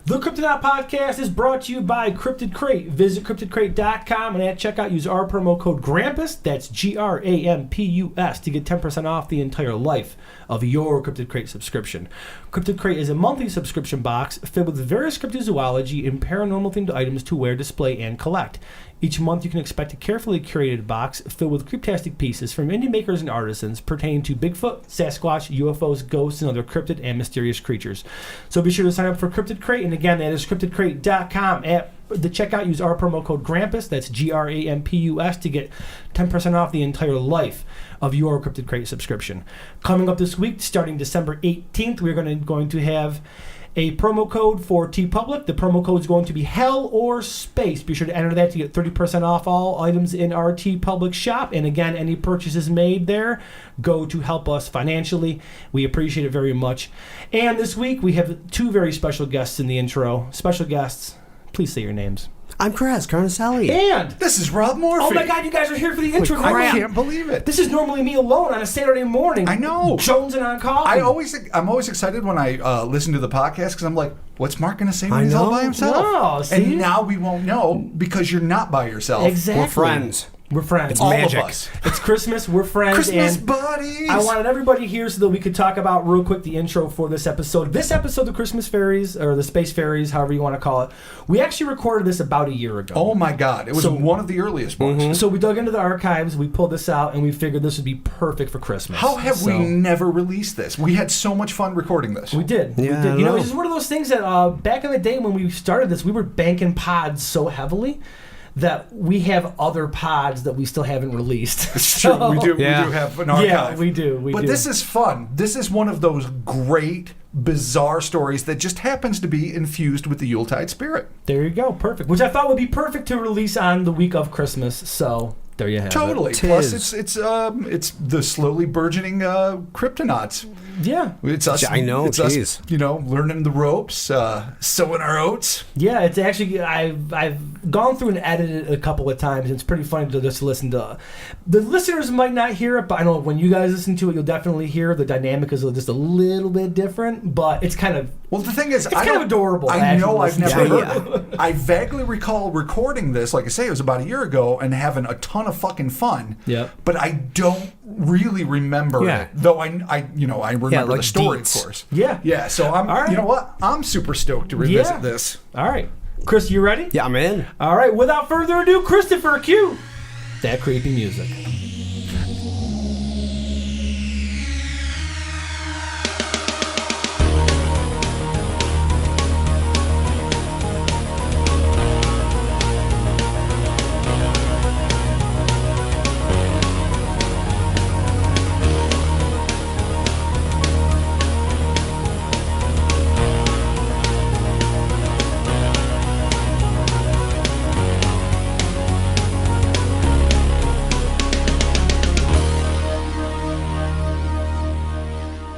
The Cryptonaut Podcast is brought to you by Cryptid Crate. Visit CryptidCrate.com and at checkout use our promo code GRAMPUS, that's GRAMPUS, to get 10% off the entire life of your Cryptid Crate subscription. Cryptid Crate is a monthly subscription box filled with various cryptozoology and paranormal-themed items to wear, display, and collect. Each month you can expect a carefully curated box filled with cryptastic pieces from indie makers and artisans pertaining to Bigfoot, Sasquatch, UFOs, ghosts, and other cryptid and mysterious creatures. So be sure to sign up for Cryptid Crate, and again, that is CryptidCrate.com. At the checkout, use our promo code GRAMPUS, that's GRAMPUS, to get 10% off the entire life of your Cryptid Crate subscription. Coming up this week, starting December 18th, we're going to have a promo code for TeePublic. The promo code is going to be Hell or Space. Be sure to enter that to get 30% off all items in our TeePublic shop. And again, any purchases made there go to help us financially. We appreciate it very much. And this week, we have two very special guests in the intro. Special guests, please say your names. I'm Chris Carnicelli. And this is Rob Morphy. Oh my God, you guys are here for the intro. I can't believe it. This is normally me alone on a Saturday morning. I know. Jonesing on coffee. I'm always excited when I listen to the podcast because I'm like, what's Mark going to say when he's all by himself? No, see? And now we won't know because you're not by yourself. Exactly. We're friends. We're friends. It's all magic. of us. It's Christmas. We're friends. Christmas and buddies. I wanted everybody here so that we could talk about real quick the intro for this episode. This episode, the Christmas Fairies, or the Space Fairies, however you want to call it, we actually recorded this about a year ago. Oh my God. It was one of the earliest ones. Mm-hmm. So we dug into the archives, we pulled this out, and we figured this would be perfect for Christmas. How have we never released this? We had so much fun recording this. We did. Yeah, we did. You know, it's just one of those things that back in the day when we started this, we were banking pods so heavily that we have other pods that we still haven't released. It's true. We do have an archive. Yeah, we do. But this is fun. This is one of those great, bizarre stories that just happens to be infused with the Yuletide spirit. There you go. Perfect. Which I thought would be perfect to release on the week of Christmas. So there you have it. Totally. Plus, it's the slowly burgeoning Cryptonauts. Yeah. It's us. I know. It's us, learning the ropes, sowing our oats. Yeah, it's actually I've gone through and edited it a couple of times. It's pretty funny to just listen to. The listeners might not hear it, but I know when you guys listen to it, you'll definitely hear the dynamic is just a little bit different. But it's kind of the thing is, it's kind of adorable. I know I've never heard it. I vaguely recall recording this, like I say, it was about a year ago, and having a ton of fucking fun. Yeah. But I don't really remember it, though I remember the story, deets. of course. Yeah. Yeah. So I'm. All right. You know what? I'm super stoked to revisit this. All right, Chris, you ready? Yeah, I'm in. All right. Without further ado, Christopher, cue that creepy music.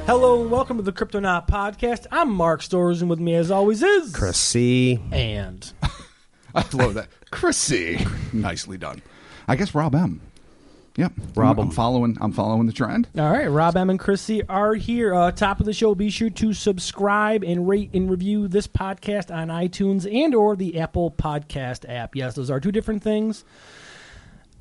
Hello and welcome to the Cryptonaut Podcast. I'm Mark Storrs, and with me as always is Chris C. And I love that. Chris C. Nicely done. I guess Rob M. Yep. Rob I'm following the trend. all right, Rob M and Chris C are here. Top of the show, be sure to subscribe and rate and review this podcast on iTunes and or the Apple Podcast app. Yes, those are two different things.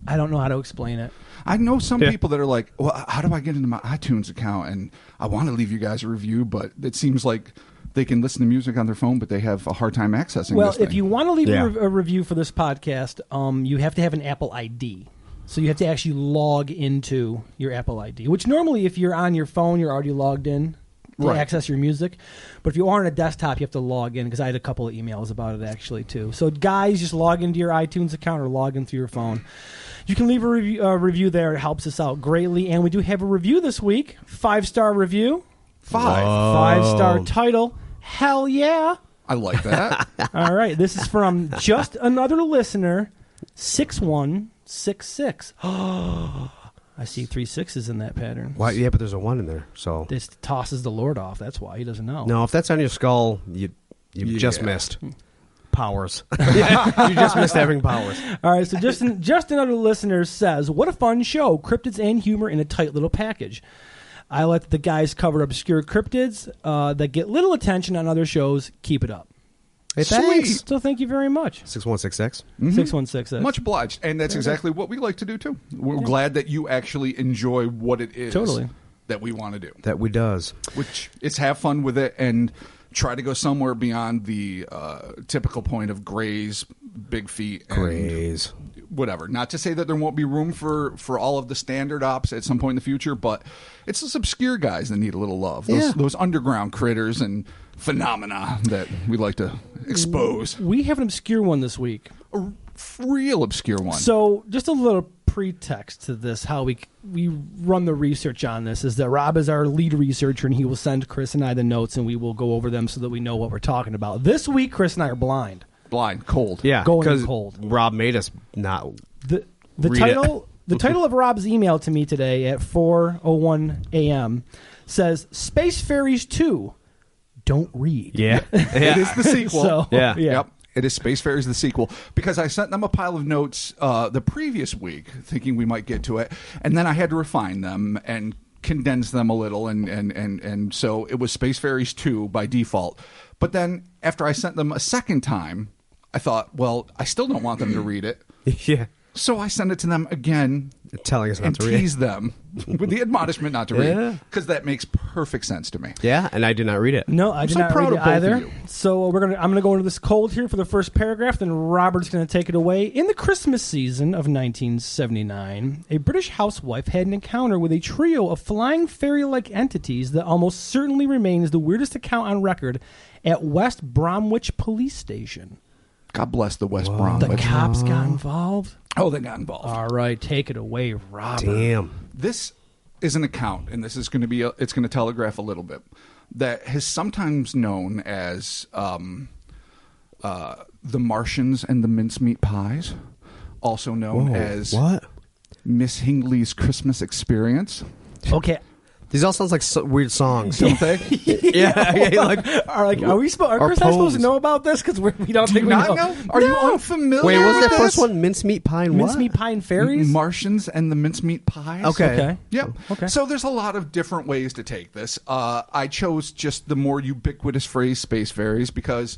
I don't know how to explain it. I know some people that are like, well, how do I get into my iTunes account? And I want to leave you guys a review, but it seems like they can listen to music on their phone, but they have a hard time accessing Well, this thing. if you want to leave a review for this podcast, you have to have an Apple ID. So you have to actually log into your Apple ID, which normally if you're on your phone, you're already logged in to access your music. But if you are on a desktop, you have to log in, because I had a couple of emails about it actually too. So guys, just log into your iTunes account or log in through your phone. You can leave a review there. It helps us out greatly. And we do have a review this week. 5-star review. 5-star title. Hell yeah. I like that. All right. This is from Just Another Listener, 6166. Oh, I see 3 6s in that pattern. Why? Yeah, but there's a 1 in there. So This tosses the Lord off. That's why. He doesn't know. no, if that's on your skull, you just missed powers. You just missed having powers. All right, so just Another Listener says, what a fun show. Cryptids and humor in a tight little package. I let the guys cover obscure cryptids that get little attention on other shows. Keep it up. Hey, thanks. Sweet. So thank you very much. 6166. 6166. Much obliged. And that's exactly what we like to do, too. We're glad that you actually enjoy what it is Totally. that we want to do. That we does. Which is have fun with it and try to go somewhere beyond the typical point of grays, big feet, and Grays. whatever. Not to say that there won't be room for all of the standard ops at some point in the future, but it's those obscure guys that need a little love. Those underground critters and phenomena that we like to expose. We have an obscure one this week. A real obscure one. So, just a little pretext to this, how we run the research on this, is that Rob is our lead researcher, and he will send Chris and I the notes, and we will go over them so that we know what we're talking about. This week, Chris and I are blind. Blind, cold. Yeah, Going because cold. Rob made us not The read title the title of Rob's email to me today at 4:01 a.m. says Space Fairies 2. Don't read. Yeah. It is the sequel. So, Yeah. Yep. It is Space Fairies, the sequel, because I sent them a pile of notes the previous week, thinking we might get to it, and then I had to refine them and condense them a little, and so it was Space Fairies 2 by default. But then after I sent them a second time, I thought, well, I still don't want them to read it, Yeah. so I sent it to them again Telling us not and to read. tease them with the admonishment not to Yeah. read, because that makes perfect sense to me. Yeah, and I did not read it. No, I did so not proud read of it both of either. you. So I'm gonna go into this cold here for the first paragraph. Then Robert's gonna take it away. In the Christmas season of 1979, a British housewife had an encounter with a trio of flying fairy-like entities that almost certainly remains the weirdest account on record at West Bromwich Police Station. God bless the West The Bromwich. cops got involved. Oh, they got involved. All right, take it away, Robert. Damn. This is an account, and this is going to be it's going to telegraph a little bit, that is sometimes known as the Martians and the mincemeat pies, also known as What? Miss Hingley's Christmas Experience. Okay. These all sounds like weird songs. Don't they? yeah, like Are Chris and I supposed poems. to know about this? Because we don't think we Not know. know? Are you unfamiliar? wait, what was with that this? first one? Mincemeat pine. What? Mincemeat Pine Fairies? Martians and the mincemeat pies. Okay. Yep. Okay. So there's a lot of different ways to take this. I chose just the more ubiquitous phrase "space fairies" because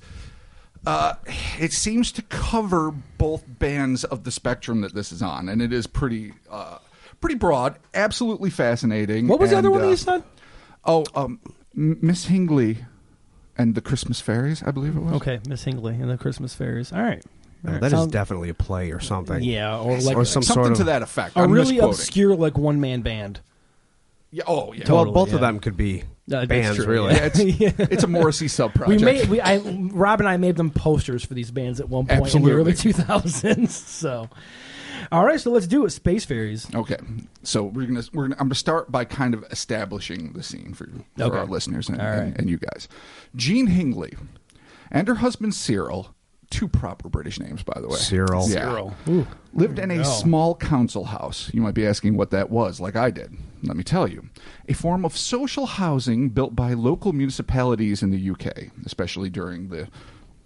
it seems to cover both bands of the spectrum that this is on, and it is pretty broad, absolutely fascinating. What was the and, other one that you said? Miss Hingley and the Christmas Fairies, I believe it was. Okay, Miss Hingley and the Christmas Fairies. All right. Oh, that is definitely a play or something. Yeah, or like Or some Something sort to of. that effect. a I'm really misquoting. obscure like one-man band. Yeah. Oh, yeah. Well, Totally, both of yeah. them could be That's bands, true, really. Yeah, it's a Morrissey sub-project. Rob and I made them posters for these bands at one point Absolutely. in the early 2000s. So, all right, so let's do it. Space Fairies. Okay, so I'm gonna start by kind of establishing the scene for Okay. our listeners and, All right. and you guys. Jean Hingley and her husband Cyril, two proper British names, by the way. Cyril. Yeah. Cyril. Ooh. Lived in a small council house. You might be asking what that was, like I did. Let me tell you. A form of social housing built by local municipalities in the UK, especially during the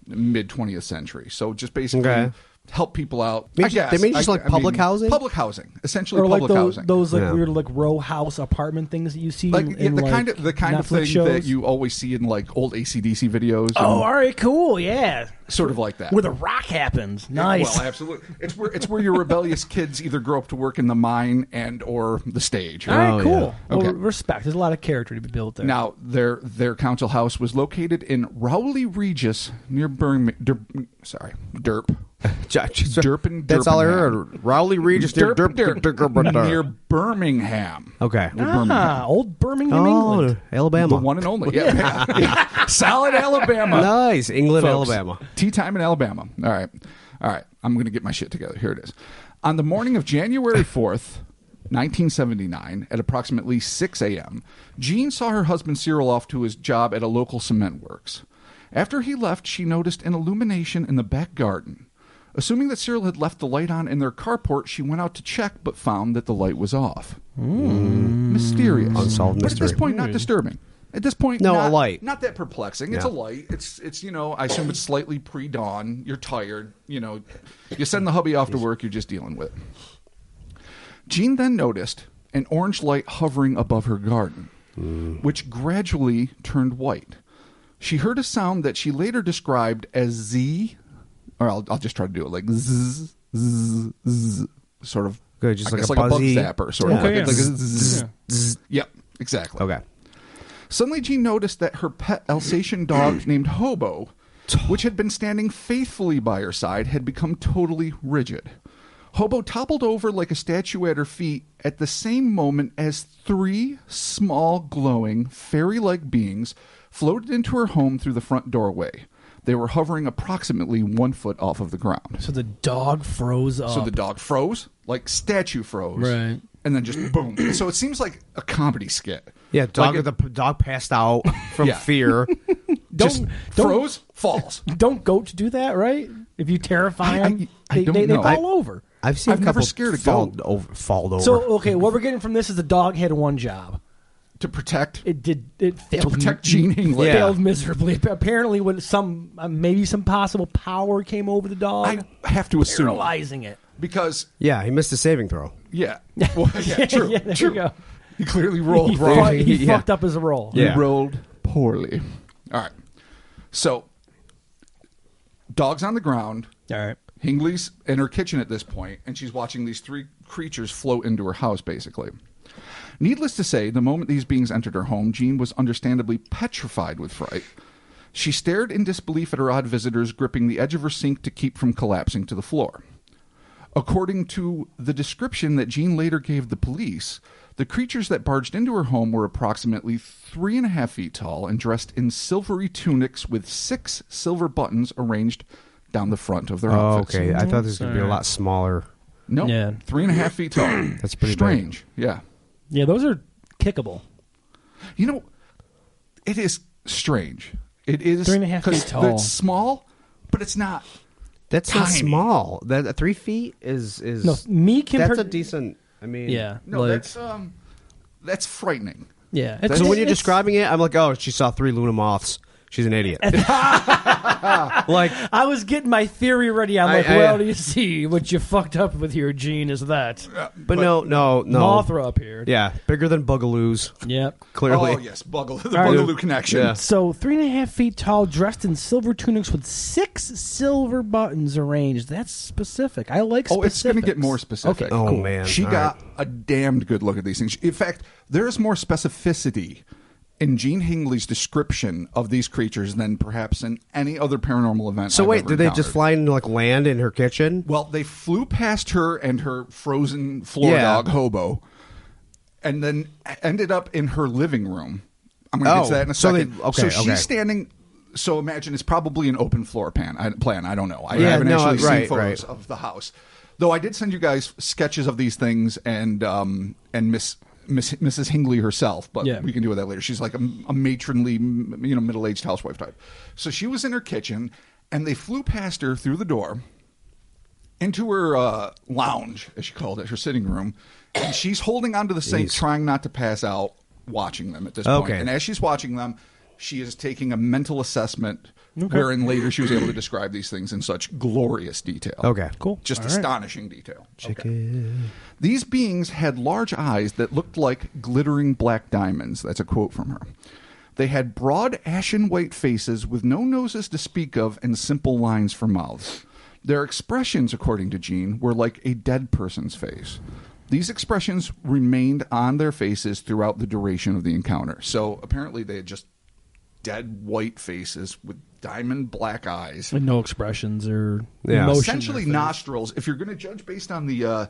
mid-20th century. So just basically Okay. help people out. They I guess. made just like public housing? Public housing. Essentially Or like public those, housing. those like Yeah. weird like row house apartment things that you see Like in the like kind of Netflix thing shows. that you always see in like old AC/DC videos. Oh, and all right, cool, yeah. sort of like that. Where the rock happens. Nice. Well, absolutely. It's where your rebellious kids either grow up to work in the mine and or the stage. all right, Oh, cool. yeah. Okay. Well, respect. There's a lot of character to be built there. Now, their council house was located in Rowley Regis near Derp. Derpin. That's all I heard. Rowley Regis. Near Birmingham. Okay. Old Birmingham, England. The Alabama. one and only. Yeah. Solid Alabama. Nice. England, Folks. Alabama. Tea time in Alabama. All right. I'm going to get my shit together. Here it is. On the morning of January 4th, 1979, at approximately 6 a.m., Jean saw her husband Cyril off to his job at a local cement works. After he left, she noticed an illumination in the back garden. Assuming that Cyril had left the light on in their carport, she went out to check, but found that the light was off. Mysterious. Unsolved But at this mystery. point, not disturbing. At this point, No, not, a light. Not that perplexing. It's Yeah. a light. It's I assume it's slightly pre-dawn. You're tired. You send the hubby off to work. You're just dealing with it. Jean then noticed an orange light hovering above her garden, which gradually turned white. She heard a sound that she later described as Z, or I'll just try to do it like zzz, zzz, zzz, sort of. Good, just I like guess a like a bug buzzy zapper, sort of. Okay, Like, yeah. like a zzz, Yeah. zzz. Yep, exactly. Okay. Suddenly, Jean noticed that her pet Alsatian dog named Hobo, which had been standing faithfully by her side, had become totally rigid. Hobo toppled over like a statue at her feet at the same moment as 3 small, glowing, fairy-like beings floated into her home through the front doorway. They were hovering approximately 1 foot off of the ground. So the dog froze up. So the dog froze, like statue froze. Right. And then just boom. So it seems like a comedy skit. Yeah, Like the dog passed out from Yeah. fear. Just Don't- froze, falls. Don't goats do that, right? If you terrify them, I don't they know. fall over. I've seen I've a never couple scared a fall goat. over. So, okay, what we're getting from this is the dog had one job. To protect. It failed. To protect Jean Hingley. Yeah. Failed miserably. Apparently, when maybe some possible power came over the dog, I have to assume. paralyzing it. Because, Yeah, he missed a saving throw. yeah. Well, yeah, true. Yeah, there true. you go. He clearly rolled He, wrong. he Yeah. fucked up his role. Yeah. He rolled poorly. All right. So, dog's on the ground. All right. Hingley's in her kitchen at this point, and she's watching these 3 creatures float into her house, basically. Needless to say, the moment these beings entered her home, Jean was understandably petrified with fright. She stared in disbelief at her odd visitors, gripping the edge of her sink to keep from collapsing to the floor. According to the description that Jean later gave the police, the creatures that barged into her home were approximately 3.5 feet tall and dressed in silvery tunics with 6 silver buttons arranged down the front of their Oh, outfits. okay. I thought this was going to be a lot smaller. No, Yeah. 3.5 feet tall. That's pretty strange. Yeah, Yeah, those are kickable. you know, it is strange. It is 3.5 feet 'cause tall. It's small, but it's not. That's not Tiny. small. That 3 feet is No, me compared. that's a decent. I mean, Yeah. No, like, that's frightening. yeah. So when you're describing it, I'm like, oh, she saw 3 Luna moths. She's an idiot. Like, I was getting my theory ready. I'm like, I- well, do you see what you fucked up with here, Gene? Is that but no. Mothra appeared? Yeah, bigger than Bugaloos. Yep. Clearly. Oh yes, the right. Bugaloo connection. Yeah. So 3.5 feet tall, dressed in silver tunics with 6 silver buttons arranged. That's specific. I like. Oh, it's going to specifics. get more specific. Okay, Oh, cool. man. She All got a damned good look at these things. In fact, there's more specificity in Jean Hingley's description of these creatures than perhaps in any other paranormal event. So I've wait, ever did they encountered. just fly into like land in her kitchen? Well, they flew past her and her frozen floor Yeah. dog Hobo, and then ended up in her living room. I'm going to get to that in a so second. okay, she's okay. standing. So imagine it's probably an open floor plan. I don't know. I Yeah, haven't no, actually seen right, photos right. of the house, though. I did send you guys sketches of these things and Mrs. Hingley herself, but Yeah. we can do that later. She's like a matronly, middle-aged housewife type. So she was in her kitchen, and they flew past her through the door into her lounge, as she called it, her sitting room, and she's holding onto the sink, Jeez. trying not to pass out, watching them at this point. Okay. And as she's watching them, she is taking a mental assessment, wherein later she was able to describe these things in such glorious detail. Okay. Cool. Just All right. astonishing detail. These beings had large eyes that looked like glittering black diamonds. That's a quote from her. They had broad ashen white faces with no noses to speak of and simple lines for mouths. Their expressions, according to Jean, were like a dead person's face. These expressions remained on their faces throughout the duration of the encounter. So apparently they had just dead white faces with diamond black eyes. And no expressions or Yeah. emotion. Essentially in their face. nostrils. If you're going to judge based on the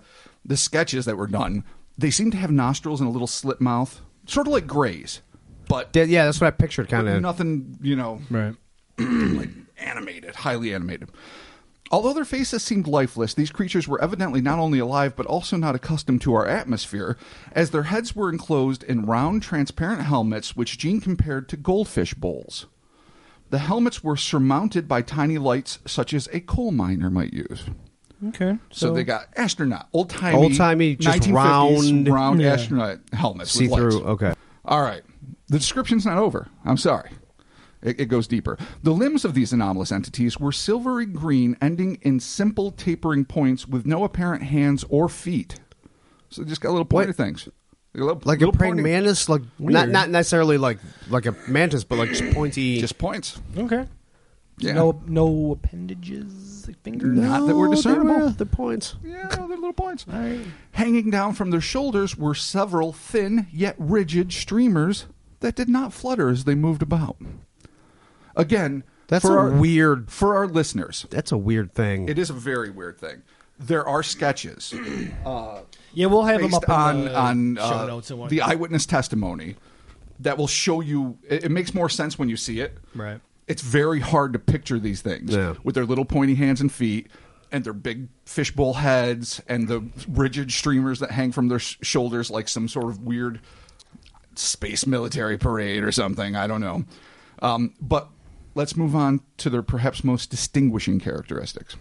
sketches that were done, they seem to have nostrils and a little slit mouth, sort of like Greys, but Yeah, that's what I pictured, kind of. nothing, Right. like animated, highly animated. Although their faces seemed lifeless, these creatures were evidently not only alive but also not accustomed to our atmosphere, as their heads were enclosed in round, transparent helmets which Jean compared to goldfish bowls. The helmets were surmounted by tiny lights such as a coal miner might use. Okay. So they got astronaut, old-timey, just 1950s round Yeah. astronaut helmets with See-through. lights. Okay. All right. The description's not over. I'm sorry. It goes deeper. The limbs of these anomalous entities were silvery green, ending in simple tapering points with no apparent hands or feet. So they just got little pointer things. Like a praying mantis, like Weird. not necessarily like a mantis, but like just pointy. Just points. Okay. Yeah. No appendages, like fingers. Not that we're discernible. They're points. Yeah, they're little points. All right. Hanging down from their shoulders were several thin yet rigid streamers that did not flutter as they moved about. Again, That's for our listeners. That's a weird thing. It is a very weird thing. There are sketches Yeah, we'll have them based up in on the show notes and whatnot. the eyewitness testimony that will show you. It makes more sense when you see it. Right. It's very hard to picture these things with their little pointy hands and feet and their big fishbowl heads and the rigid streamers that hang from their shoulders like some sort of weird space military parade or something. I don't know. But let's move on to their perhaps most distinguishing characteristics.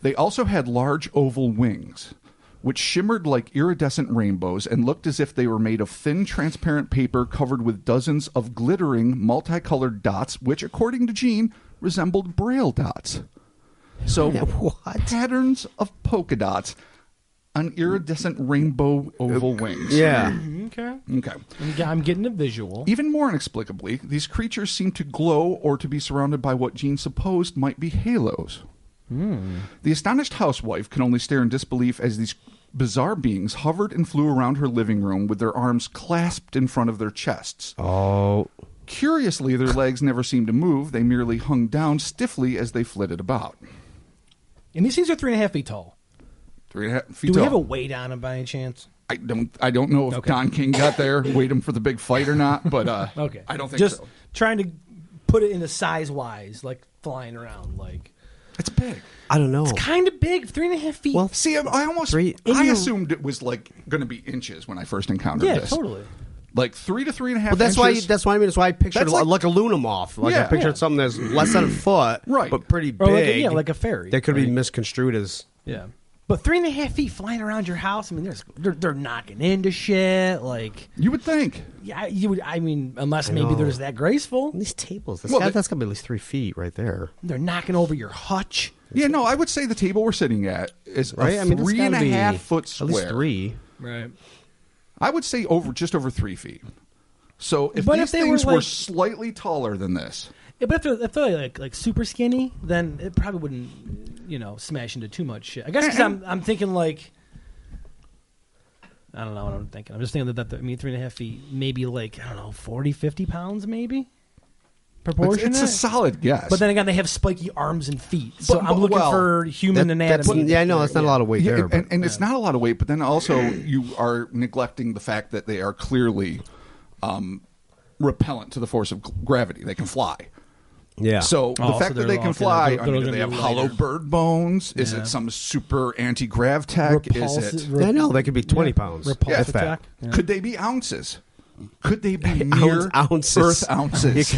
They also had large oval wings, which shimmered like iridescent rainbows and looked as if they were made of thin, transparent paper covered with dozens of glittering, multicolored dots, which, according to Jean, resembled Braille dots. So, patterns of polka dots on iridescent rainbow oval wings. Yeah. Okay. Okay. I'm getting a visual. Even more inexplicably, these creatures seemed to glow or to be surrounded by what Jean supposed might be halos. The astonished housewife could only stare in disbelief as these bizarre beings hovered and flew around her living room with their arms clasped in front of their chests. Oh. Curiously, their legs never seemed to move. They merely hung down stiffly as they flitted about. And these things are 3.5 feet tall. 3.5 feet Do tall. we have a weight on them by any chance? I don't know if Don King got there, weighed him for the big fight or not, but Okay. I don't think Just so. trying to put it into size-wise, like flying around. Like It's big. I don't know. it's kind of big, 3.5 feet. Well, See, I assumed it was like going to be inches when I first encountered yeah, this. totally. Like 3 to 3.5 But that's inches. why I mean. That's why I pictured That's like- like a lunamoth. Like I Yeah. pictured Yeah. something that's less than a foot, Right. but pretty Or big. like a fairy. That could be right? misconstrued as. Yeah. But 3.5 feet flying around your house. I mean, they're knocking into shit. Like, You would think. yeah, you would. I mean, unless I maybe know. they're just that graceful, These tables. Well, That's got to be at least 3 feet right there. they're knocking over your hutch. Yeah, no, I would say the table we're sitting at is Right? a I mean, that's three and gotta a be half foot square. At least 3. Right. I would say just over 3 feet. So if But these if they things were, were like- slightly taller than this, Yeah, but if they're like super skinny, then it probably wouldn't, smash into too much shit. I guess because I'm thinking like, I don't know what I'm thinking. I'm just thinking that 3.5 feet, maybe like, I don't know, 40, 50 pounds maybe? Proportionate? it's a solid guess. But then again, they have spiky arms and feet. So But- I'm looking well, for human anatomy. Yeah, I know that's not a lot of weight Yeah, there. But and it's not a lot of weight, but then also you are neglecting the fact that they are clearly repellent to the force of gravity. They can fly. yeah. So the Oh, fact so that they they're can okay, fly, they're I mean, do gonna they be have lighter. hollow bird bones? Is Yeah. it some super anti-grav tech? Is it? I know they could be 20 pounds. Repulsive if that. attack. Yeah. Could they be ounces? Could they be mere Ounces. Earth ounces?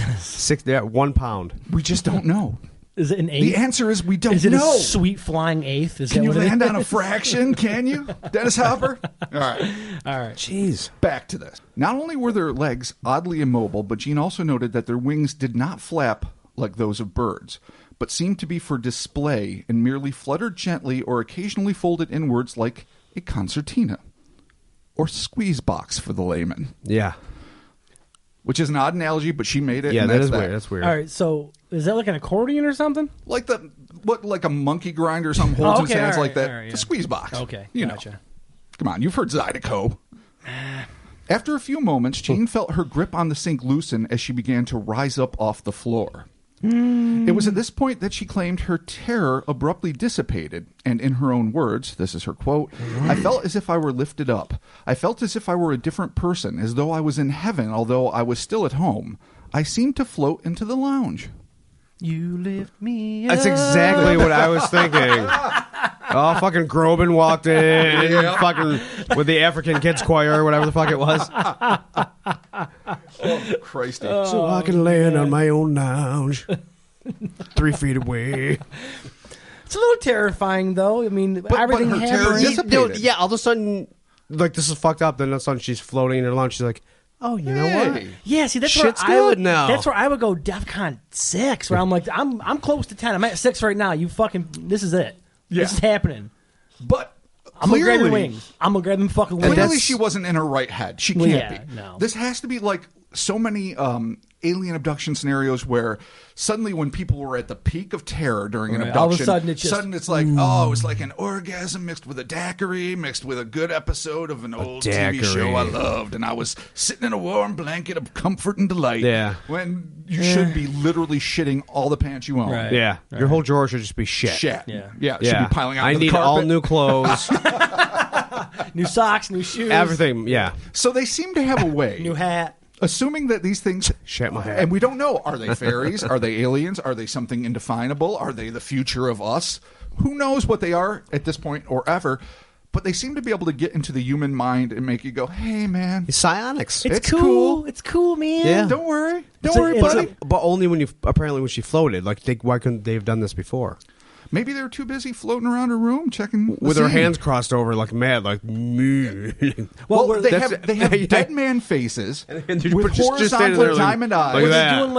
1 pound. We just don't know. Is it an eighth? The answer is we don't Is it know. a sweet flying eighth? Is Can that you what it land is? on a fraction? Can you, Dennis Hopper? All right. All right. Jeez. Back to this. Not only were their legs oddly immobile, but Jean also noted that their wings did not flap like those of birds, but seemed to be for display and merely fluttered gently or occasionally folded inwards like a concertina or squeeze box for the layman, Yeah. which is an odd analogy, but she made it. Yeah, and that that's is that. weird. That's weird. All right. So is that like an accordion or something? Like like a monkey grinder or something holds in okay, his hands all like right, that. all right, yeah. The squeeze box. Okay. You Gotcha. know. Come on, you've heard Zydeco. After a few moments, Jean felt her grip on the sink loosen as she began to rise up off the floor. It was at this point that she claimed her terror abruptly dissipated, and in her own words, this is her quote, "I felt as if I were lifted up. I felt as if I were a different person, as though I was in heaven, although I was still at home. I seemed to float into the lounge." You lift me That's up. exactly what I was thinking. Oh, fucking Groban walked in, fucking with the African Kids Choir or whatever the fuck it was. Oh, Christy. So I can land on my own lounge, 3 feet away. It's a little terrifying, though. I mean, everything her terror happens. dissipated. Yeah, all of a sudden, like, this is fucked up. Then all of a sudden, she's floating in her lounge. She's like, oh, you know what? Hey. Yeah, see, that's Shit's where I would good now. That's where I would go. DEFCON 6, where I'm like, I'm close to 10. I'm at 6 right now. You fucking, this is it. Yeah. This is happening. But I'm gonna grab the wings. I'm gonna grab them fucking wings. Clearly, she wasn't in her right head. She can't yeah, be. no. This has to be like so many alien abduction scenarios where suddenly when people were at the peak of terror during an abduction, all of a sudden it's like, oh, it's like an orgasm mixed with a daiquiri, mixed with a good episode of an old TV show I loved, and I was sitting in a warm blanket of comfort and delight. Yeah. When you should be literally shitting all the pants you own. Right. Yeah. Your whole drawer should just be shit. Shit. Yeah. Yeah. It should be piling out. I onto the need all carpet. new clothes. New socks, new shoes, Everything. Yeah. So they seem to have a way. new hat. Assuming that these things, Shit my head. and we don't know, are they fairies? Are they aliens? Are they something indefinable? Are they the future of us? Who knows what they are at this point or ever? But they seem to be able to get into the human mind and make you go, "Hey, man, It's psionics. It's cool. It's cool, man. Yeah. don't worry, don't It's a- worry, it's buddy." But only when when she floated. Like, why couldn't they have done this before? Maybe they were too busy floating around her room checking the With her scene. hands crossed over, like mad, like me. Well, they that's- have dead man faces And they're with just standing horizontal there like- diamond eyes. like Was that. it doing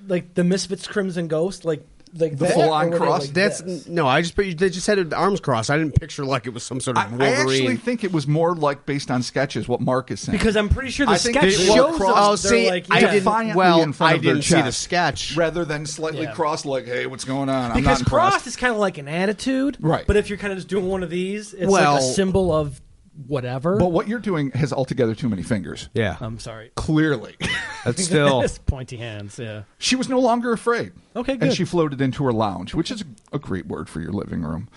like the Misfits Crimson Ghost, like The that, full-on or were they cross? like That's this? no. They just had arms crossed. I didn't picture like it was some sort of I Wolverine. actually think it was more like based on sketches. What Mark is saying, Because I'm pretty sure the I think sketch they shows cross- us. Oh, they're see, like, I yeah. didn't. defiantly Well, in front I of their didn't see the chest. sketch. rather than slightly Yeah. crossed, like, "Hey, what's going on?" I'm Because not cross impressed. is kind of like an attitude, Right. But if you're kind of just doing one of these, it's Well- like a symbol of whatever. But what you're doing has altogether too many fingers. Yeah, I'm sorry. Clearly. that's still. It's pointy hands. Yeah. She was no longer afraid. Okay, And good. she floated into her lounge, which is a great word for your living room.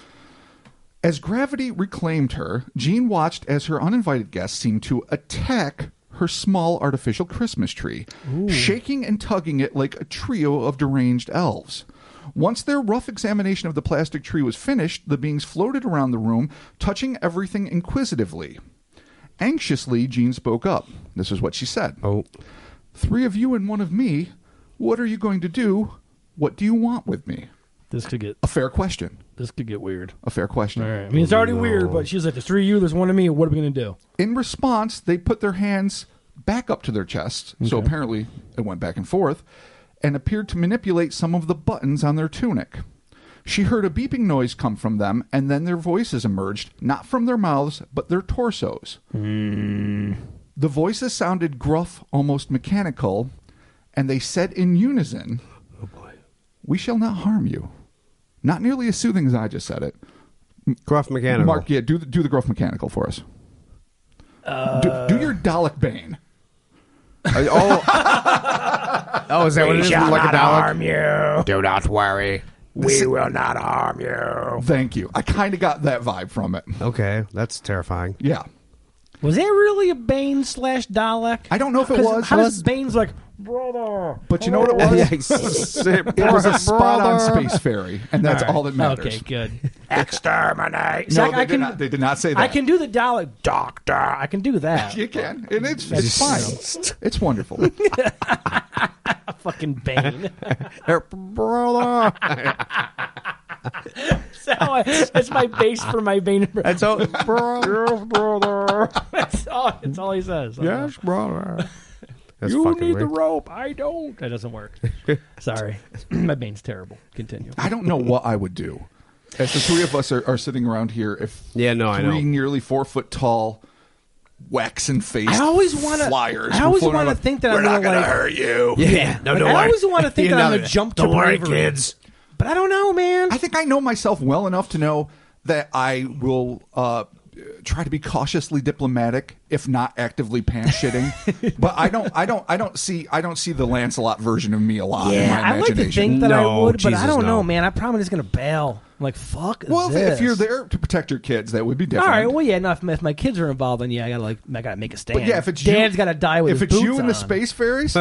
As gravity reclaimed her, Jean watched as her uninvited guests seemed to attack her small artificial Christmas tree, shaking and tugging it like a trio of deranged elves. Once their rough examination of the plastic tree was finished, the beings floated around the room, touching everything inquisitively. Anxiously, Jean spoke up. This is what she said. Oh, 3 of you and 1 of me. What are you going to do? What do you want with me? This could get A fair question. weird. A fair question. All right. I mean, it's already weird, but she's like, "There's 3 of you. There's 1 of me. What are we gonna do?" In response, they put their hands back up to their chests, so apparently it went back and forth, and appeared to manipulate some of the buttons on their tunic. She heard a beeping noise come from them, and then their voices emerged, not from their mouths, but their torsos. The voices sounded gruff, almost mechanical, and they said in unison, oh boy. "We shall not harm you." Not nearly as soothing as I just said it. Gruff mechanical. Mark, yeah, do the gruff mechanical for us. Do your Dalek Bane. Oh, is that what it is? Like a Dalek? you. Do not worry. We will not harm you. Thank you. I kind of got that vibe from it. Okay, that's terrifying. Yeah. Was that really a Bane / Dalek? I don't know if it 'Cause was. How does Bane's like, brother? But you know what it was? it It was a spot-on space fairy, and that's all that matters. Okay, good. Exterminate. No, they did not say that. I can do the Dalek doctor. I can do that. You can. And it's fine. It's wonderful. Fucking Bane. brother. That's my base for my Bane. That's all, brother. That's all he says. Yes, brother. That's You fucking need weird. the rope. I don't. That doesn't work. Sorry. My Bane's terrible. Continue. I don't know what I would do. As the 3 of us are sitting around here, if Yeah, no, I know. 3 nearly 4 foot tall, waxen-faced I always wanna- flyers. I always were floating wanna around, think that we're I'm not gonna, gonna like- hurt you. Yeah, no, Like, don't I worry. always want to think that I'm Another- the jump to Don't worry, bravery. kids. But I don't know, man. I think I know myself well enough to know that I will try to be cautiously diplomatic, if not actively pants shitting. But I don't see the Lancelot version of me a lot in my I like to imagination. think that I No, would, but I Jesus, don't know, no. man. I'm probably just gonna bail. I'm like, fuck. Well, this. if you're there to protect your kids, that would be all different. right. Well, yeah. No, if my kids are involved, then yeah, I gotta make a stand. But yeah, if it's Dad's you, gotta die with if his it's you boots and the on. space fairies,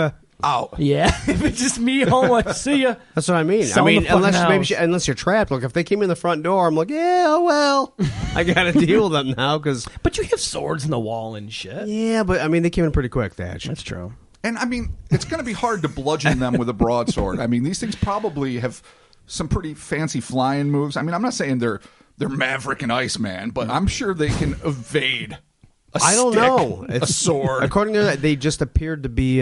out. Yeah, if it's just me home, like, see ya. That's what I mean. Sell I mean, the fucking house. unless you're trapped. Like if they came in the front door, I'm like, yeah, oh well, I got to deal with them now because. But you have swords in the wall and shit. Yeah, but I mean, they came in pretty quick. That That's true. And I mean, it's going to be hard to bludgeon them with a broadsword. I mean, these things probably have some pretty fancy flying moves. I mean, I'm not saying they're Maverick and Iceman, but I'm sure they can evade a I don't stick, know. a sword. According to that, they just appeared to be.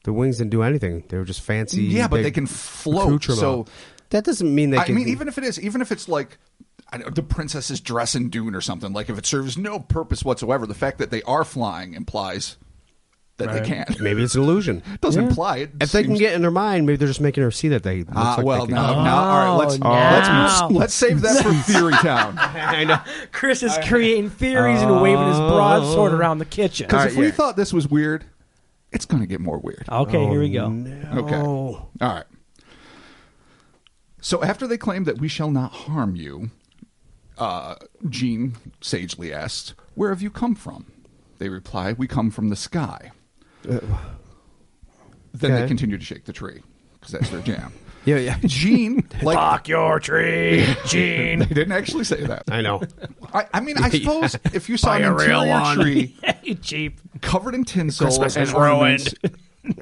The wings didn't do anything. They were just fancy. Yeah, but big they can float. accoutrement. So that doesn't mean they I can. mean, even if it's like, the princess's dress in Dune or something. Like if it serves no purpose whatsoever, the fact that they are flying implies that they can't. Maybe it's an illusion. It doesn't imply it. If they can get in their mind, maybe they're just making her see that they. Now, all now. let's save that for Theory Town. I know. Chris is creating theories and waving his broadsword around the kitchen. Because if we thought this was weird, it's going to get more weird. Okay, here we go. No. Okay. All right. So after they claimed that we shall not harm you, Jean sagely asked, "Where have you come from?" They reply, "We come from the sky." Then they continue to shake the tree because that's their jam. Yeah. Jean, like, fuck your tree, Gene. they didn't actually say that. I know. I mean, I suppose if you saw an a real interior one. tree You cheap. covered in tinsel Christmas and is ornaments,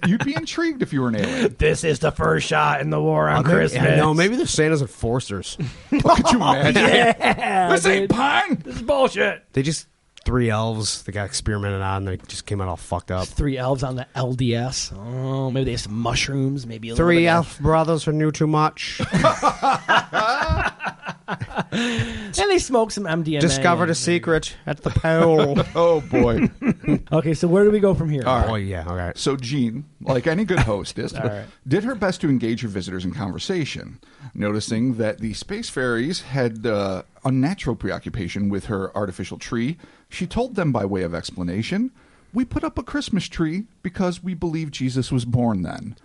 you'd be intrigued if you were an alien. This is the first shot in the war on Christmas. I know. Maybe they're Santas and Forsters. Could you imagine? Yeah, This ain't dude. pine. This is bullshit. They just 3 elves. They got experimented on. They just came out all fucked up. 3 elves on the LDS. Oh, maybe they have some mushrooms. Maybe a little 3 bit of- elf brothers who knew too much. And they smoke some MDMA. Discovered a secret at the pole. Oh boy. Okay, so where do we go from here? All right. Oh yeah. All right. So Jean, like any good hostess, right. did her best to engage her visitors in conversation, noticing that the space fairies had unnatural preoccupation with her artificial tree. She told them by way of explanation, "We put up a Christmas tree because we believe Jesus was born then."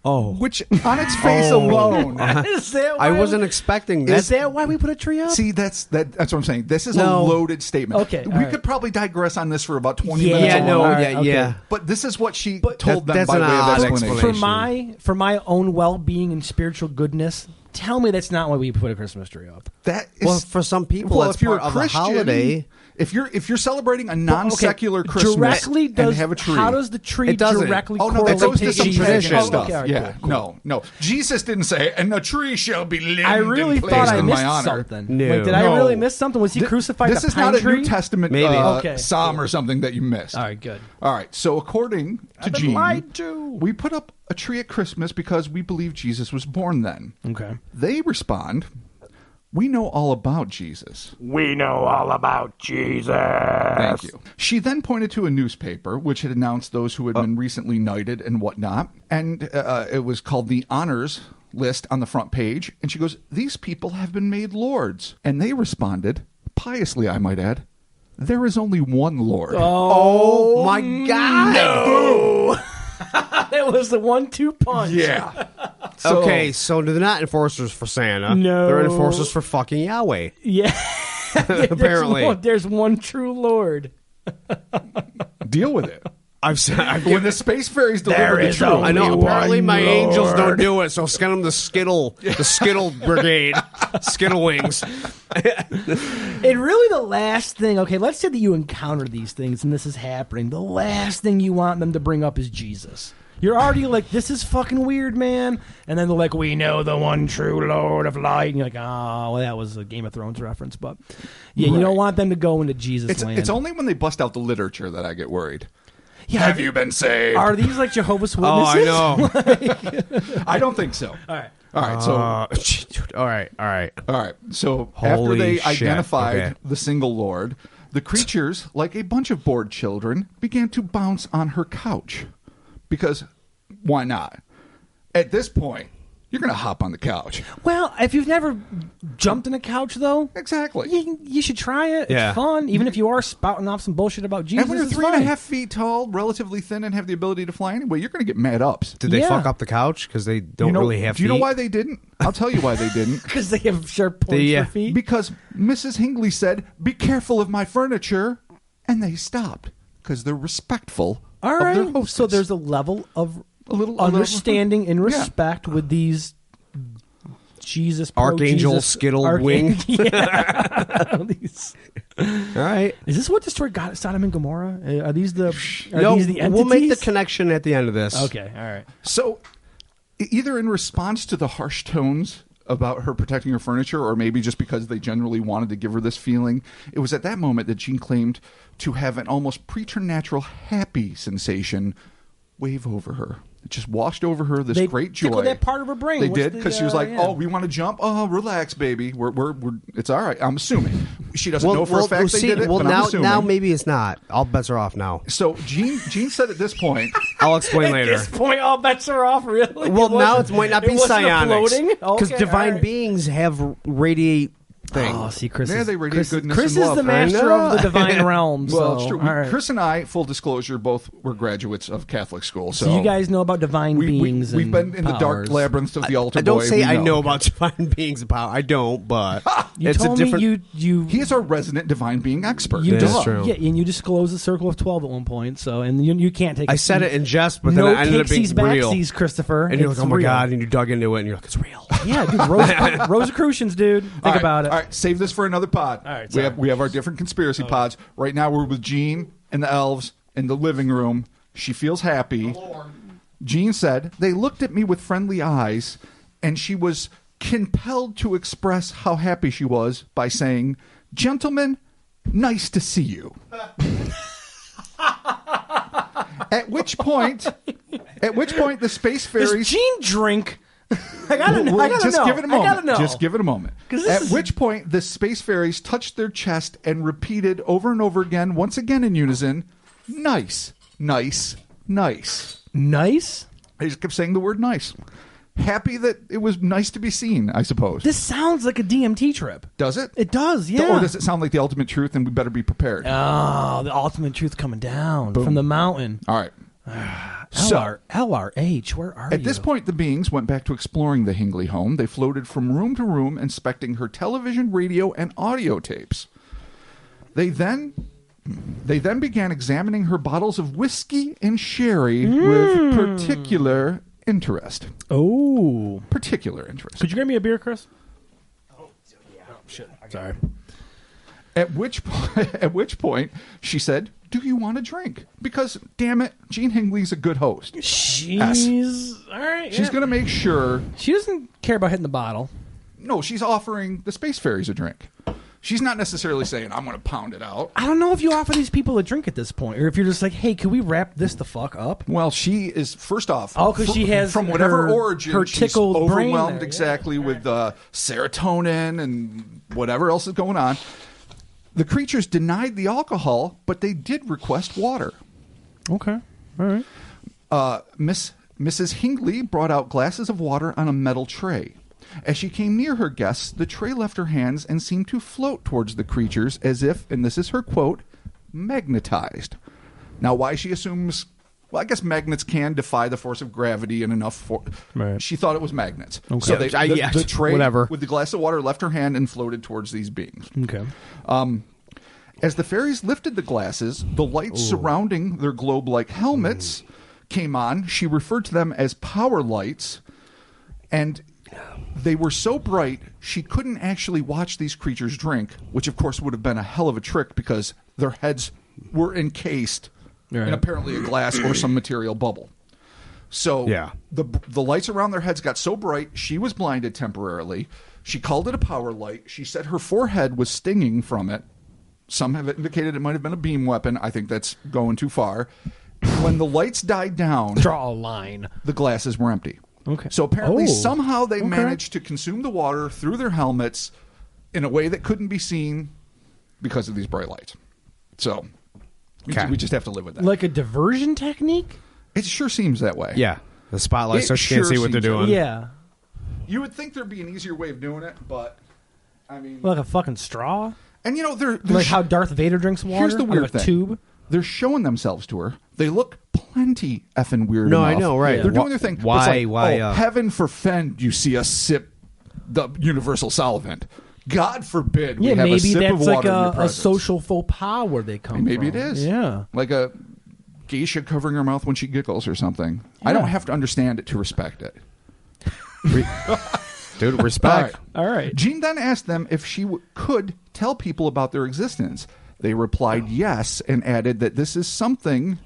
Oh. Which, on its face alone, Is that why I wasn't expecting that. Is that why we put a tree up? see, that's what I'm saying. This is No. a loaded statement. Okay, all we right. could probably digress on this for about 20 Yeah, minutes. Yeah. No. alone. All right, Yeah. okay. Yeah. But this is what she But told them that's by an way of odd explanation. For my own well-being and spiritual goodness, tell me that's not why we put a Christmas tree up. That is, Well, for some people, well, that's if you're part a of Christian, the holiday. if you're celebrating a non-secular Okay, Christmas directly and does have a tree, how does the tree It doesn't. directly oh no, correlate that goes to to some Jesus? tradition Oh, stuff. okay, all right, Yeah, cool. no, Jesus didn't say, "And the tree shall be limned I really and thought placed I in missed my honor." something. No. Wait, did I No. really miss something? Was he crucified? This the is pine not a tree? New Testament Maybe. Okay. psalm or something that you missed. All right, good. All right. So according to been Jean, lied to. we put up a tree at Christmas because we believe Jesus was born then. Okay. They respond, "We know all about Jesus." We know all about Jesus. Thank you. She then pointed to a newspaper which had announced those who had been recently knighted and whatnot, and it was called the Honors List on the front page. And she goes, "These people have been made lords." And they responded, piously I might add, "There is only one Lord." Oh my God! No. That was the 1-2 punch. Yeah. Okay, so they're not enforcers for Santa. No. They're enforcers for fucking Yahweh. Yeah. Apparently. There's one true Lord. Deal with it. I've said. When the space fairies deliver There the is truth. only I know. Apparently, one my angels Lord. don't do it. So send them the Skittle Brigade, Skittle Wings. And really the last thing, okay, let's say that you encounter these things and this is happening. The last thing you want them to bring up is Jesus. You're already like, this is fucking weird, man. And then they're like, we know the one true Lord of light. And you're like, oh, well, that was a Game of Thrones reference. But yeah, you don't want them to go into Jesus land. It's only when they bust out the literature that I get worried. Yeah, Have you been saved? Are these like Jehovah's Oh, Witnesses? I know. I don't think so. All right. All right. So All right. all right. So after Holy they shit. identified Okay. the single Lord, the creatures, like a bunch of bored children, began to bounce on her couch. Because why not? At this point, you're going to hop on the couch. Well, if you've never jumped in a couch, though, Exactly. you should try it. Yeah. It's fun, even if you are spouting off some bullshit about Jesus. And when you're it's 3.5 fine. feet tall, relatively thin, and have the ability to fly anyway, you're going to get mad ups. Did they Yeah. fuck up the couch because they don't really have Do you know feet? why they didn't? I'll tell you why they didn't. Because they have sharp points The, for feet. Because Mrs. Hingley said, "Be careful of my furniture," and they stopped because they're respectful All of their right. hostess. So there's a level of a little understanding and Yeah. respect with these Jesus Archangel pro-Jesus Skittle Wing. Yeah. These- All right. Is this what destroyed God, Sodom and Gomorrah? Are these the? Are No, these the entities? we'll make the connection at the end of this. Okay. All right. So, either in response to the harsh tones about her protecting her furniture, or maybe just because they generally wanted to give her this feeling, it was at that moment that Jean claimed to have an almost preternatural happy sensation wave over her. It just washed over her this They great joy. tickled that part of her brain. They What's did the, because she was like, yeah. "Oh, we want to jump. Oh, relax, baby. We're it's all right." I'm assuming she doesn't know for a fact they did it, Well, but I'm assuming. now maybe it's not. All bets are off now. So Gene said at this point, I'll explain later. At this point, all bets are off. Really? Well, now it might not be psionics because divine beings have radiate things. Oh, see, Chris. yeah, is, they radiate goodness Chris and is love. the master of the divine realm. Well, so, it's true. all right. Chris and I, full disclosure, both were graduates of Catholic school. So, So you guys know about divine beings. We've and been in the dark powers. labyrinth of the altar I don't boy. say We I know know about divine beings and power. I don't, but You it's told a different. me you He is our resident divine being expert. you That's dis- true. Yeah, and you disclosed the circle of 12 at one point. So and you can't take. I said it in jest, but no then it ended up being takesies, real. backsies, Christopher. And you're like, It's oh my real. god, and you dug into it, and you're like, it's real. Yeah, dude, Rosicrucians, dude. Think about it. All right, save this for another pod. All right, we sorry. have our different conspiracy pods. Right now, we're with Jean and the elves in the living room. She feels happy. Jean said they looked at me with friendly eyes, and she was compelled to express how happy she was by saying, "Gentlemen, nice to see you." At which point, the space Does fairies. Gene drink? I gotta know. I gotta just know. give it a I moment. gotta know. Just give it a moment. 'Cause this At is- which point, the space fairies touched their chest and repeated over and over again, once again in unison, "Nice, nice, nice." Nice. They just kept saying the word "nice." Happy that it was nice to be seen, I suppose. This sounds like a DMT trip. Does it? It does, yeah. Or does it sound like the ultimate truth and we better be prepared? Oh, the ultimate truth coming down from the mountain. All right. So, LRH, where are you? at this point, the beings went back to exploring the Hingley home. They floated from room to room, inspecting her television, radio, and audio tapes. They then began examining her bottles of whiskey and sherry with particular interest. Oh. Particular interest. Could you grab me a beer, Chris? Oh, shit. Sorry. At which point, she said, "Do you want a drink?" Because, damn it, Jean Hingley's a good host. She's... All right, She's going to make sure... She doesn't care about hitting the bottle. No, she's offering the space fairies a drink. She's not necessarily saying, "I'm going to pound it out." I don't know if you offer these people a drink at this point, or if you're just like, hey, can we wrap this the fuck up? Well, she is, first off, Oh, 'cause she has from whatever her- origin, her she's tickled brain overwhelmed there, exactly with serotonin and whatever else is going on. The creatures denied the alcohol, but they did request water. Okay. All right. Mrs. Hingley brought out glasses of water on a metal tray. As she came near her guests, the tray left her hands and seemed to float towards the creatures as if, and this is her quote, magnetized. Now, why she assumes... Well, I guess magnets can defy the force of gravity and enough for... Right. She thought it was magnets. Okay. So the tray whatever. with the glass of water left her hand and floated towards these beings. Okay. As the fairies lifted the glasses, the lights surrounding their globe-like helmets came on. She referred to them as power lights, and they were so bright she couldn't actually watch these creatures drink, which of course would have been a hell of a trick because their heads were encased in apparently a glass or some material bubble. So Yeah. the lights around their heads got so bright, she was blinded temporarily. She called it a power light. She said her forehead was stinging from it. Some have indicated it might have been a beam weapon. I think that's going too far. When the lights died down, Draw a line. the glasses were empty. Okay. So apparently Oh. somehow they Okay. managed to consume the water through their helmets in a way that couldn't be seen because of these bright lights. So Okay. we just have to live with that. Like a diversion technique? It sure seems that way. Yeah. The spotlight It so she can't sure see what they're seems doing. Yeah. You would think there'd be an easier way of doing it, but I mean, Like a fucking straw? and you know they're Like how Darth Vader drinks water? Here's the out of weird a thing. tube? They're showing themselves to her. They look plenty effing weird. No, enough. I know, right. They're Wh- doing their thing. why- It's like, why, oh, heaven forfend you see us sip the universal solvent. God forbid we Yeah, have a maybe sip that's of like water in your a presence. social faux pas where they come Maybe from. it is. Yeah. Like a geisha covering her mouth when she giggles or something. I Yeah. don't have to understand it to respect it. Dude, respect. All right. Jean then asked them if she could tell people about their existence. They replied yes and added that this is something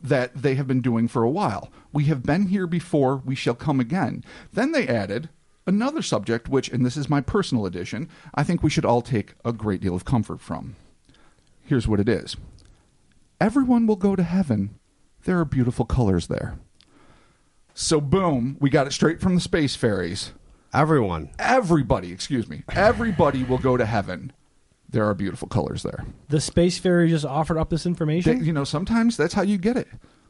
that they have been doing for a while. We have been here before, we shall come again. Then they added another subject, which, and this is my personal addition, I think we should all take a great deal of comfort from. Here's what it is. Everyone will go to heaven. There are beautiful colors there. So boom, we got it straight from the space fairies. Everyone. Everybody will go to heaven. There are beautiful colors there. The space fairy just offered up this information? Sometimes that's how you get it.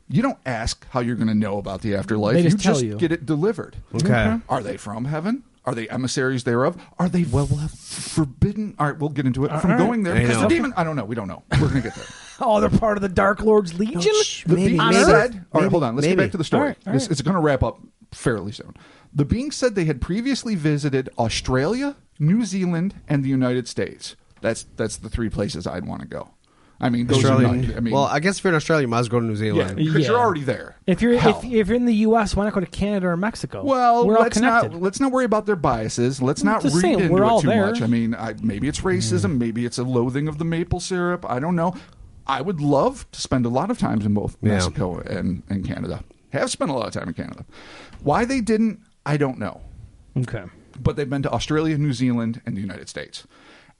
You don't ask how you're going to know about the afterlife. They You just tell just you. get it delivered. Okay. Are they from heaven? Are they emissaries thereof? Are they forbidden? All right, we'll get into it. From going there. Because the demon, I don't know. We don't know. We're going to get there. Oh, they're part of the Dark Lord's Legion? The being said, all right, hold on. Let's get maybe. back to the story. All right. It's going to wrap up fairly soon. The being said they had previously visited Australia, New Zealand, and the United States. That's the 3 places I'd want to go. I mean, those are not, well, I guess if you're in Australia, you might as well go to New Zealand. because Yeah. you're already there. If you're Hell. if you're in the U.S., why not go to Canada or Mexico? Well, we're all let's connected. not worry about their biases. Let's not just read saying, into we're all it too there. much. I mean, maybe it's racism, maybe it's a loathing of the maple syrup. I don't know. I would love to spend a lot of times in both Mexico and Canada. Have spent a lot of time in Canada. Why they didn't, I don't know. Okay. But they've been to Australia, New Zealand, and the United States.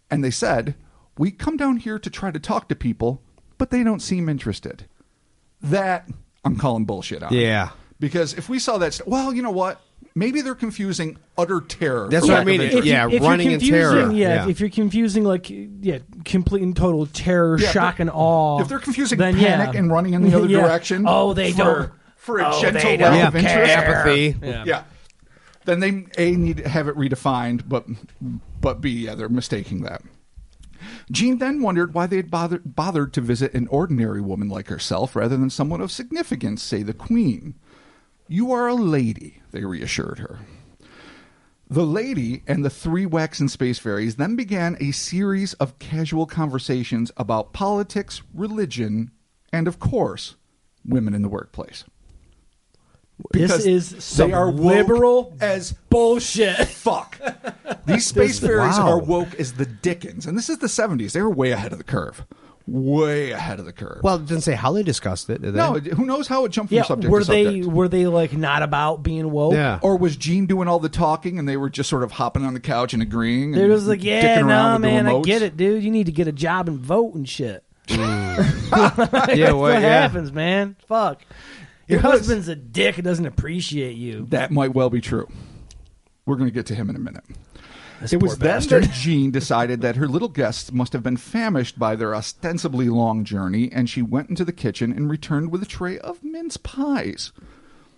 And they said, we come down here to try to talk to people, but they don't seem interested. That I'm calling bullshit on. Yeah. Because if we saw that, well, you know what? Maybe they're confusing utter terror. That's for what I lack mean. of interest. If running you're in terror. confusing, if you're confusing complete and total terror, Yeah, shock, and awe. If they're confusing then panic and running in the other direction, Oh, they don't. for a Oh, gentle they lack don't of interest. Apathy. Yeah. Then they need to have it redefined, but B, they're mistaking that. Jean then wondered why they had bothered to visit an ordinary woman like herself rather than someone of significance, say the Queen. You are a lady, they reassured her. The lady and the 3 waxen space fairies then began a series of casual conversations about politics, religion, and, of course, women in the workplace. Because This is some they are woke liberal as bullshit. fuck. These space fairies wow. are woke as the Dickens. And this is the 70s. They were way ahead of the curve. Way ahead of the curve. Well, it didn't say how they discussed it, did they? No, who knows how it jumped from Yeah, subject were to subject. they like not about being woke? Yeah. Or was Gene doing all the talking and they were just sort of hopping on the couch and agreeing? They're and just like, yeah, dicking around no, with the man, I remotes? get it, dude. You need to get a job and vote and shit. Yeah, That's what yeah. happens, man. Fuck. Your It was- husband's a dick and doesn't appreciate you. That might well be true. We're going to get to him in a minute. This It was poor then bastard. that Jean decided that her little guests must have been famished by their ostensibly long journey, and she went into the kitchen and returned with a tray of mince pies.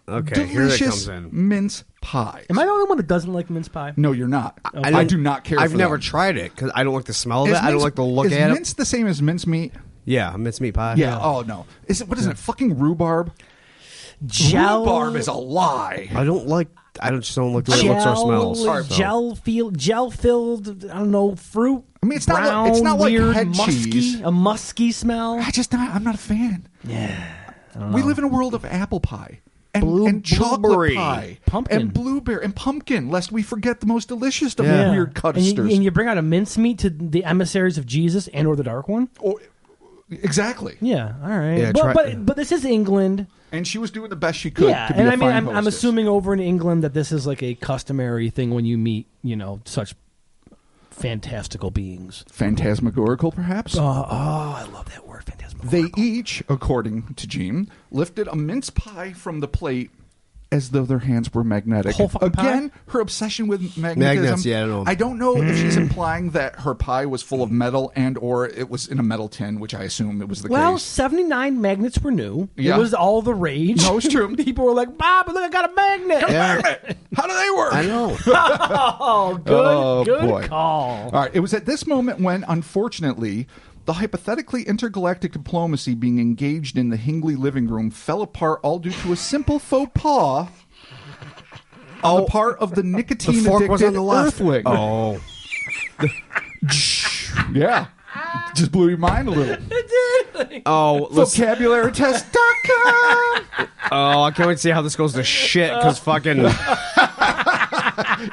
Okay, here it Delicious comes in. mince pies. Am I the only one that doesn't like mince pie? No, you're not. I don't- do not care I've for never them. tried it because I don't like the smell of Is it. I don't mince- like the look is at it. mince the same as mincemeat? Yeah, mincemeat pie. Yeah. Oh, no. Is it? What is it? Fucking rhubarb? Gel. Rhubarb is a lie. I just don't like the way it looks or smells. Gel filled, I don't know, fruit. I mean, it's not like- brown, it's not like weird, head musky, cheese. a musky smell. I'm not a fan. Yeah. We live in a world of apple pie. And, Blue- and chocolate blueberry. pie. Pumpkin. And blueberry. And pumpkin, lest we forget the most delicious of Yeah. the weird custers. And you bring out a mincemeat to the emissaries of Jesus and or the Dark One? Exactly. Yeah, all right. Yeah, but this is England. And she was doing the best she could Yeah, to be and a I mean, fine I'm hostess. assuming over in England that this is like a customary thing when you meet, such fantastical beings. Phantasmagorical, perhaps? I love that word, fantasmal. They each, according to Jean, lifted a mince pie from the plate as though their hands were magnetic. Whole fucking pie? Again, her obsession with magnetism. Magnets, yeah, I don't know. I don't know if she's implying that her pie was full of metal and or it was in a metal tin, which I assume it was the Well, case. 79 magnets were new. Yeah. It was all the rage. No, it's true. People were like, Bob, look, I got a magnet. Magnet! How do they work? I know. Oh, good, Oh, good boy. call. All right. It was at this moment when, unfortunately, the hypothetically intergalactic diplomacy being engaged in the Hingley living room fell apart all due to a simple faux pas on the part of the The nicotine fork was on the left. Earthling. Oh, Yeah. Just blew your mind a little. oh, listen. VocabularyTest.com. Oh, I can't wait to see how this goes to shit because fucking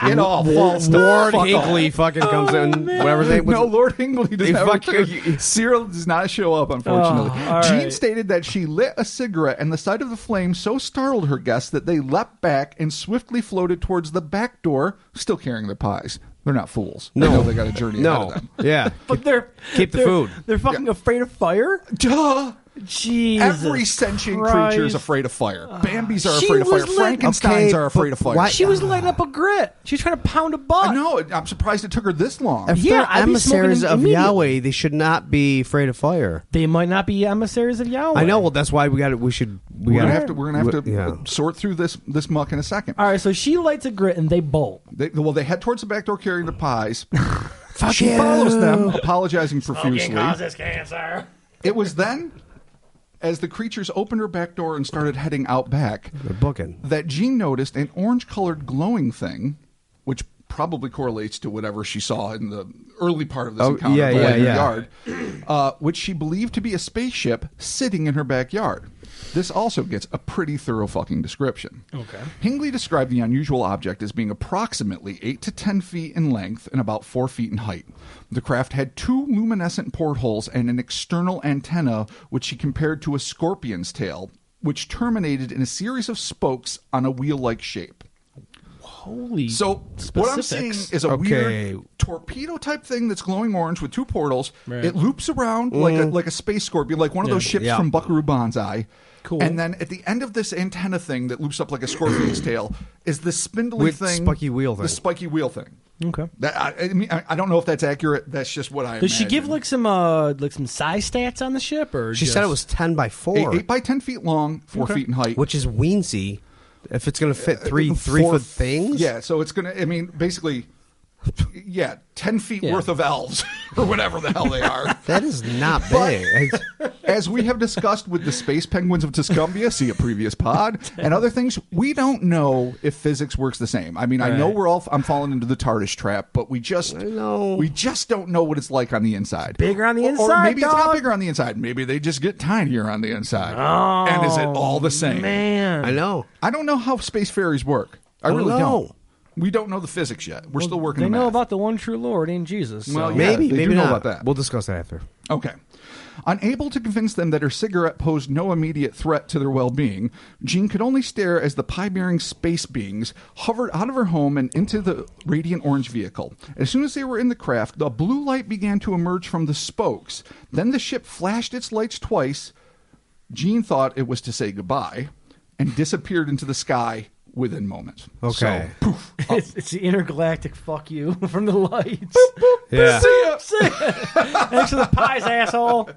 It all falls to Ward fuck Hinckley off. fucking comes in. Whatever his name was. No, Lord Hingley does He not fucking- return. Cyril does not show up, unfortunately. Oh, all Jean right. stated that she lit a cigarette, and the sight of the flame so startled her guests that they leapt back and swiftly floated towards the back door, still carrying their pies. They're not fools. No. They know they got a journey ahead of No. them. Yeah. But they're Keep the they're- food. They're fucking afraid of fire. Duh. Jesus Every sentient Christ. creature is afraid of fire. Bambi's are She afraid of fire. was lit- Frankensteins Okay, are afraid but of fire. why- She was lighting up a grit. She was trying to pound a butt. I know. I'm surprised it took her this long. If Yeah, they're I'd be smoking emissaries them of immediately. Yahweh, they should not be afraid of fire. They might not be emissaries of Yahweh. I know. Well, that's why we got it. We We're gotta gonna have to yeah. sort through this muck in a second. All right, so she lights a grit and they bolt. They head towards the back door carrying the pies. Fuck She you. follows them, apologizing profusely. cancer. It was then, as the creatures opened her back door and started heading out back, They're booking. that Jean noticed an orange-colored glowing thing, which probably correlates to whatever she saw in the early part of this encounter, yeah, the light in the yeah. yard, which she believed to be a spaceship sitting in her backyard. This also gets a pretty thorough fucking description. Okay. Hingley described the unusual object as being approximately 8 to 10 feet in length and about 4 feet in height. The craft had 2 luminescent portholes and an external antenna, which she compared to a scorpion's tail, which terminated in a series of spokes on a wheel-like shape. Holy. So what I'm seeing specifics. is a Okay. weird torpedo type thing that's glowing orange with 2 portals. Right. It loops around like a space scorpion, like one of those ships Yeah. from Buckaroo Banzai. Cool. And then at the end of this antenna thing that loops up like a scorpion's tail is this spindly With thing, spiky wheel thing. The spiky wheel thing. Okay. That I mean, I don't know if that's accurate. That's just what I. Does she give imagine. like some size stats on the ship, or She said it was 10 by 4, 8 by 10 feet long, 4 feet in height. which is weensy. If it's going to fit three 4 foot things, Yeah, so it's gonna. I mean, basically, 10 feet Yeah. worth of elves or whatever the hell they are. that is not big. As we have discussed with the space penguins of Tuscumbia, see a previous pod, and other things, we don't know if physics works the same. I mean, I know I'm falling into the TARDIS trap, but we just don't know what it's like on the inside. Bigger on the Or inside, maybe it's not dog. bigger on the inside. Maybe they just get tinier on the inside. And is it all the same? Man, I know. I don't know how space fairies work. I don't really know. don't. We don't know the physics yet. We're still working They the know math. about the one true Lord, ain't Jesus. So. Well, yeah. Maybe, they maybe do know not. about that. We'll discuss that after. Okay. Unable to convince them that her cigarette posed no immediate threat to their well-being, Jean could only stare as the pie-bearing space beings hovered out of her home and into the radiant orange vehicle. As soon as they were in the craft, the blue light began to emerge from the spokes. Then the ship flashed its lights twice. Jean thought it was to say goodbye and disappeared into the sky within moments. Okay. So, poof, up. It's the intergalactic fuck you from the lights. Yeah. Thanks for the pies, asshole.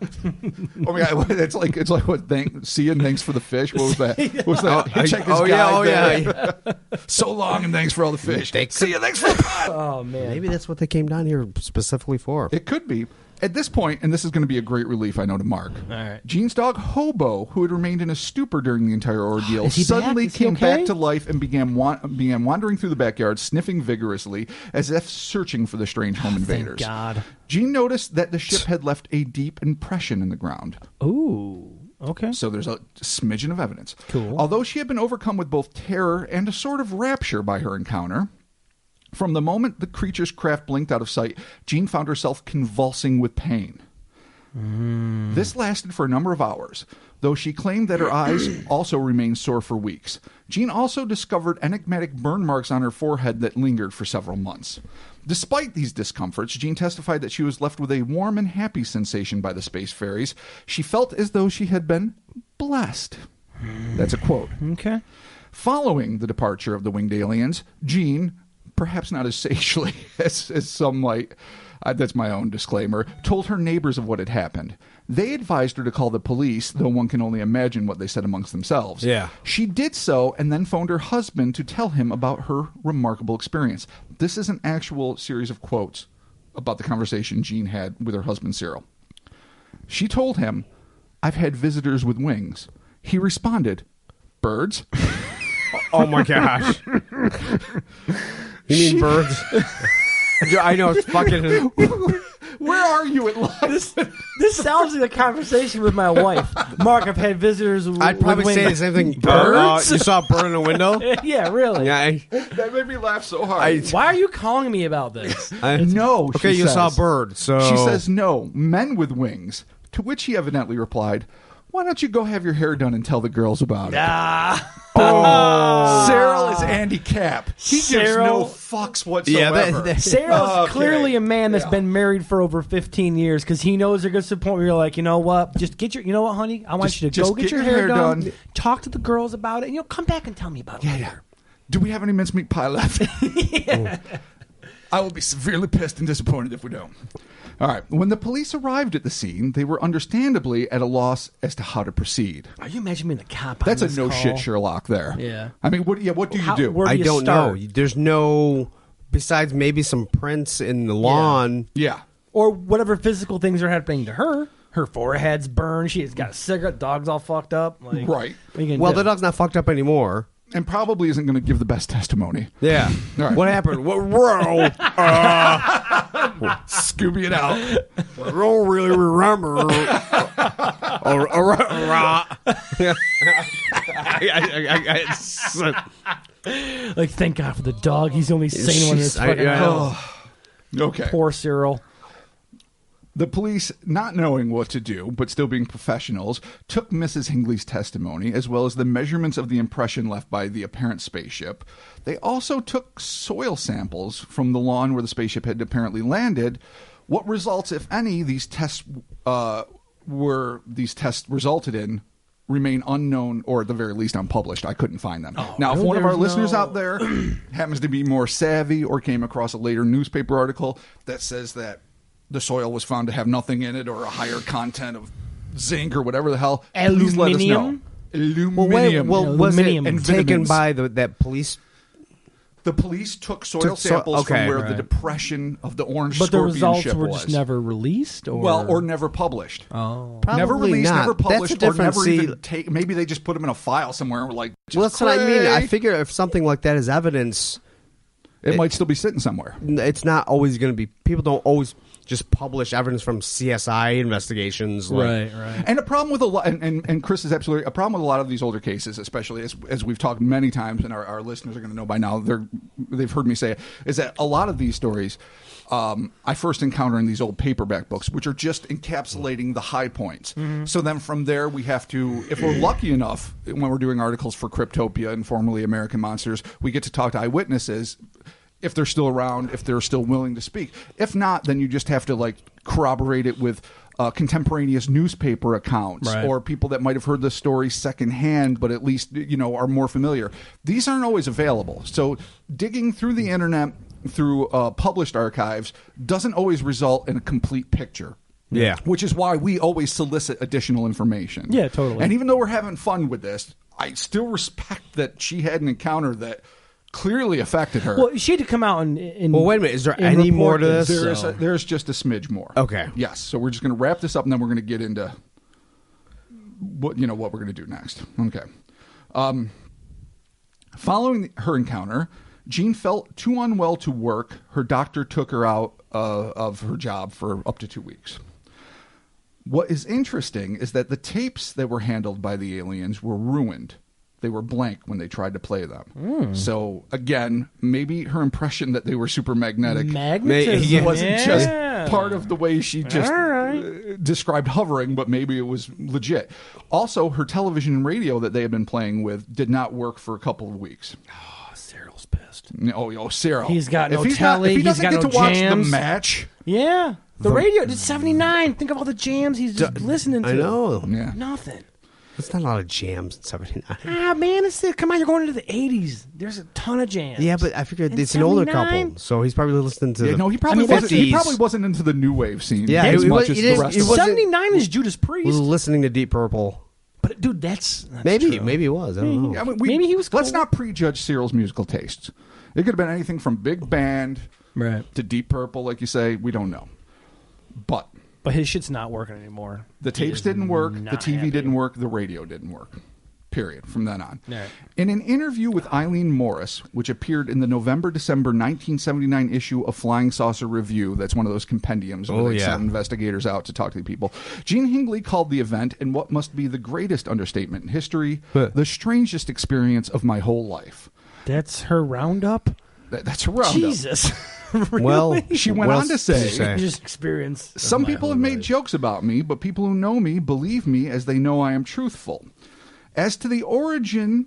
Oh my god! It's like what? See you and thanks for the fish. What was that? What was that? Hitchhiker's oh, Guide yeah, thing? So long and thanks for all the fish. See you, thanks for the pie. Oh man. Maybe that's what they came down here specifically for. It could be. At this point, and this is going to be a great relief, I know, to Mark. All right. Jean's dog Hobo, who had remained in a stupor during the entire ordeal, Is he back? suddenly Is he came okay? back to life and began wandering through the backyard, sniffing vigorously, as if searching for the strange home invaders. Thank God. Jean noticed that the ship had left a deep impression in the ground. Ooh. Okay. So there's a smidgen of evidence. Cool. Although she had been overcome with both terror and a sort of rapture by her encounter, from the moment the creature's craft blinked out of sight, Jean found herself convulsing with pain. This lasted for a number of hours, though she claimed that her eyes also remained sore for weeks. Jean also discovered enigmatic burn marks on her forehead that lingered for several months. Despite these discomforts, Jean testified that she was left with a warm and happy sensation by the space fairies. She felt as though she had been blessed. That's a quote. Okay. Following the departure of the winged aliens, Jean, perhaps not as sagely as some might, that's my own disclaimer, told her neighbors of what had happened. They advised her to call the police, though one can only imagine what they said amongst themselves. Yeah. She did so and then phoned her husband to tell him about her remarkable experience. This is an actual series of quotes about the conversation Jean had with her husband, Cyril. She told him, "I've had visitors with wings." He responded, "Birds?" Oh my gosh. You mean birds? I know it's fucking. Where are you at life? This sounds like a conversation with my wife. Mark, I've had visitors. I'd probably with say the wings. same thing. Birds? You saw a bird in a window? Yeah, really. Yeah. That made me laugh so hard. Why are you calling me about this? No, Okay, she you saw a says. bird. So She says no, men with wings. To which he evidently replied, why don't you go have your hair done and tell the girls about it? Ah. Cyril is Andy Capp. He gives no Cyril- fucks whatsoever. Sarah's Okay. clearly a man that's Yeah. been married for over 15 years because he knows there gets to the point where you're like, you know what? Just get your, you know what, honey? I want you to go get your hair done, talk to the girls about it, and you'll come back and tell me about it later. Do we have any mincemeat pie left? I will be severely pissed and disappointed if we don't. All right. When the police arrived at the scene, they were understandably at a loss as to how to proceed. Are you imagining the cop on That's a this no call? shit Sherlock there. Yeah. I mean, what do you do? Where do I you don't start? know. There's no, besides maybe some prints in the lawn. Yeah. Or whatever physical things are happening to her. Her forehead's burned. She's got a cigarette. Dog's all fucked up. Like, Right. what are you gonna Well, do? the dog's not fucked up anymore. And probably isn't going to give the best testimony. Yeah. All right. What happened? What? Scooby it out. I don't really remember. Like, thank God for the dog. He's the only sane one in this I fucking know. house. Okay. Poor Cyril. The police, not knowing what to do, but still being professionals, took Mrs. Hingley's testimony, as well as the measurements of the impression left by the apparent spaceship. They also took soil samples from the lawn where the spaceship had apparently landed. What results, if any, these tests resulted in remain unknown, or at the very least unpublished. I couldn't find them. Now, if one of our listeners out there happens to be more savvy or came across a later newspaper article that says that the soil was found to have nothing in it or a higher content of zinc or whatever the hell, please let us know. Aluminium. Was it Aluminium. taken vitamins. by that police? The police took soil Took so- samples okay, from where right. the depression of the orange But the scorpion results ship were was. just never released? Or? Well, or never published. Oh. Never Probably released, not. never That's published, the or never difference. even take. Maybe they just put them in a file somewhere and were like, Well, that's what I mean. I cray. figure if something like that is evidence, it might still be sitting somewhere. it's not always going to be. People don't always just publish evidence from CSI investigations. Like, Right. And a problem with a lot, and Chris is absolutely a problem with a lot of these older cases, especially as we've talked many times, and our listeners are going to know by now. They've heard me say it, is that a lot of these stories I first encounter in these old paperback books, which are just encapsulating the high points. So then from there we have to, if we're lucky enough, when we're doing articles for Cryptopia and formerly American Monsters, we get to talk to eyewitnesses. If they're still around, if they're still willing to speak. If not, then you just have to like corroborate it with contemporaneous newspaper accounts Right. or people that might have heard the story secondhand, but at least are more familiar. These aren't always available. So digging through the internet, through published archives, doesn't always result in a complete picture. Yeah. Which is why we always solicit additional information. Yeah, totally. And even though we're having fun with this, I still respect that she had an encounter that clearly affected her. Well, she had to come out and Well, wait a minute. Is there and any report more to this. this? There's just a smidge more. Okay. Yes. So we're just going to wrap this up, and then we're going to get into what we're going to do next. Okay. Following her encounter, Jean felt too unwell to work. Her doctor took her out of her job for up to 2 weeks. What is interesting is that the tapes that were handled by the aliens were ruined. They were blank when they tried to play them. So, again, maybe her impression that they were super magnetic magnetism wasn't yeah. just part of the way she just All right. described hovering, but maybe it was legit. Also, her television and radio that they had been playing with did not work for a couple of weeks. Cyril's pissed. Oh, Cyril. He's got no if he's telly, if he he's doesn't got get no to watch jams. the match, Yeah. The radio, it's 79. Think of all the jams he's just listening to. I know. yeah. Nothing. It's not a lot of jams in 79. Ah, man, come on, you're going into the 80s. There's a ton of jams. Yeah, but I figured In it's an older 79? couple, so he's probably listening to. Yeah, the, no, he probably 50s. wasn't. He probably wasn't into the new wave scene. Yeah, as it much was- as it the is- rest it of was- us. 79 is Judas was Priest. listening to Deep Purple. But, dude, that's Maybe true. he was. I don't know. Yeah, I mean, Maybe he was Let's cool. not prejudge Cyril's musical tastes. It could have been anything from big band Right. to Deep Purple, like you say. We don't know, but But his shit's not working anymore. the He tapes is didn't work, the not TV happy. didn't work, the radio didn't work. Period. From then on. Right. In an interview with Eileen Morris, which appeared in the November-December 1979 issue of Flying Saucer Review, that's one of those compendiums where they send investigators out to talk to the people, Jean Hingley called the event, in what must be the greatest understatement in history, the strangest experience of my whole life. That's her roundup? That's a roundup. Jesus. Well, She went what on else to did you say, Just experience. of some my people whole have made life. jokes about me, but people who know me believe me as they know I am truthful. As to the origin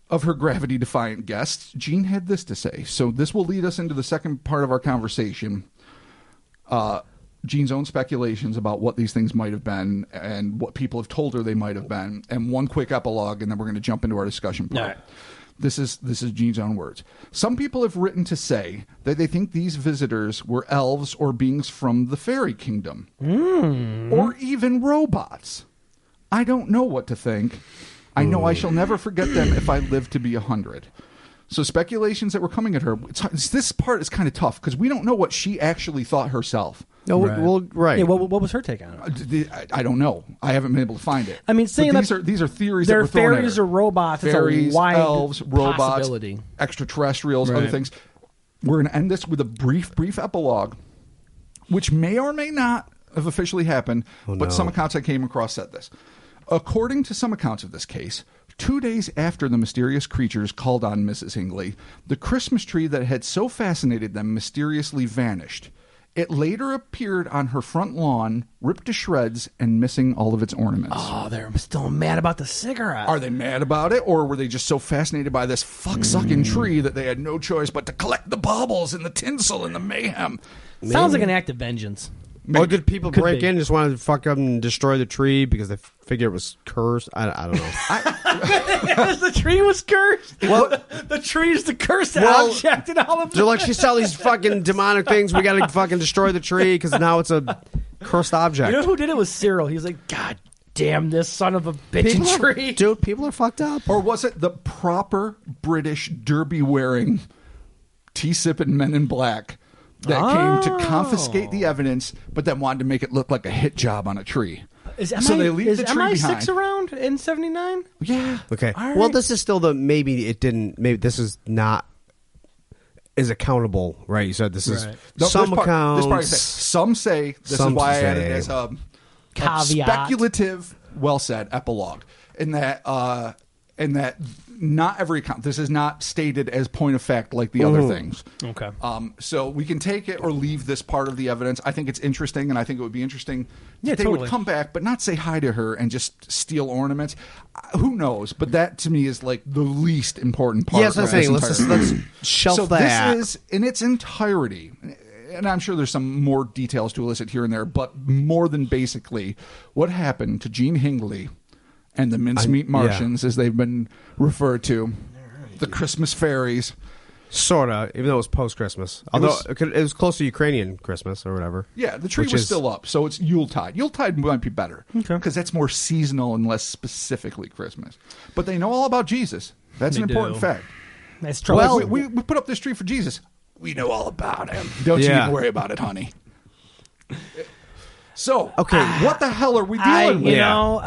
of her gravity-defiant guests, Jean had this to say. So this will lead us into the second part of our conversation. Jean's own speculations about what these things might have been and what people have told her they might have been, and one quick epilogue, and then we're going to jump into our discussion part. All right. This is Jean's own words. Some people have written to say that they think these visitors were elves or beings from the fairy kingdom, or even robots. I don't know what to think. I know I shall never forget them if I live to be 100. So speculations that were coming at her. This part is kind of tough because we don't know what she actually thought herself. No, well, right. Yeah, what was her take on it? I don't know. I haven't been able to find it. I mean, saying But that these are theories they're that were thrown fairies at her. or robots. Fairies, it's a wide elves, robots, possibility. extraterrestrials, other Right. things. We're going to end this with a brief epilogue, which may or may not have officially happened, but some accounts I came across said this. According to some accounts of this case, 2 days after the mysterious creatures called on Mrs. Hingley, the Christmas tree that had so fascinated them mysteriously vanished. It later appeared on her front lawn, ripped to shreds and missing all of its ornaments. Oh, they're still mad about the cigarette. Are they mad about it, or were they just so fascinated by this fuck-sucking tree that they had no choice but to collect the baubles and the tinsel and the mayhem? Sounds like an act of vengeance. Or did people Could break be. in and just wanted to fuck up and destroy the tree because they figure it was cursed? I don't know. The tree was cursed. Well, The tree is the cursed Well, object in all of they're like, she saw these fucking demonic things. We got to fucking destroy the tree because now it's a cursed object. You know who did it? Was Cyril. He was like, God damn this son of a bitchin' tree. Dude, people are fucked up. Or was it the proper British derby-wearing, tea-sipping men in black that came to confiscate the evidence, but then wanted to make it look like a hit job on a tree? So they leave the tree MI6 behind. around in 79? Yeah. Okay. All Well, right. this is still maybe this is not as accountable, right? You said this is Right. No, some this part- accounts. this part is- some say, this Some is why I say. added it as a Caveat. speculative, well said, epilogue. In that not every account, this is not stated as point of fact like the other things. Okay. So we can take it or leave this part of the evidence. I think it's interesting, and I think it would be interesting Yeah, if they totally. would come back, but not say hi to her and just steal ornaments. Who knows? But that to me is like the least important part. Yes, I'm of this saying entire let's thing. shelf So that. this is in its entirety, and I'm sure there's some more details to elicit here and there, but more than basically what happened to Jean Hingley and the mincemeat Martians, as they've been referred to, the Christmas fairies. Sorta, even though it was post Christmas. Although it was close to Ukrainian Christmas or whatever. Yeah, the tree Which was is- still up, so it's Yuletide. Yuletide might be better because that's more seasonal and less specifically Christmas. But they know all about Jesus. That's an They important do. fact. That's true. Well, we put up this tree for Jesus. We know all about him. Don't you Yeah. even worry about it, honey. So, Okay. what the hell are we I, dealing with? you know,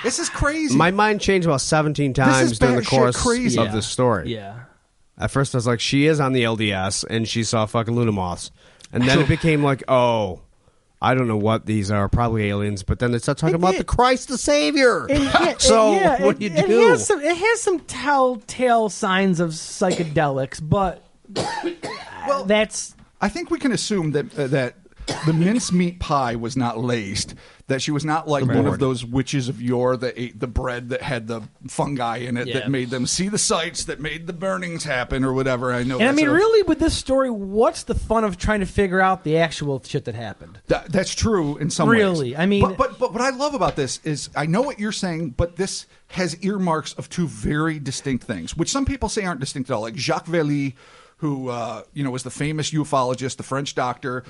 This is crazy. My mind changed about 17 This times is during the batshit course crazy. of this story. yeah. At first, I was like, she is on the LDS, and she saw fucking Lunamoths. And then it became like, oh, I don't know what these are, probably aliens. But then they start talking about the Christ the Savior. So, what do you do? It has some telltale signs of psychedelics, but Well, that's I think we can assume that that the mincemeat pie was not laced. That she was not like one of those witches of yore that ate the bread that had the fungi in it Yeah. that made them see the sights, that made the burnings happen, or whatever. I know. And I that's mean, a- really, with this story, what's the fun of trying to figure out the actual shit that happened? That's true in some ways. Really? I mean- but what I love about this is I know what you're saying, but this has earmarks of two very distinct things, which some people say aren't distinct at all. Like Jacques Vallée, who was the famous ufologist, the French doctor,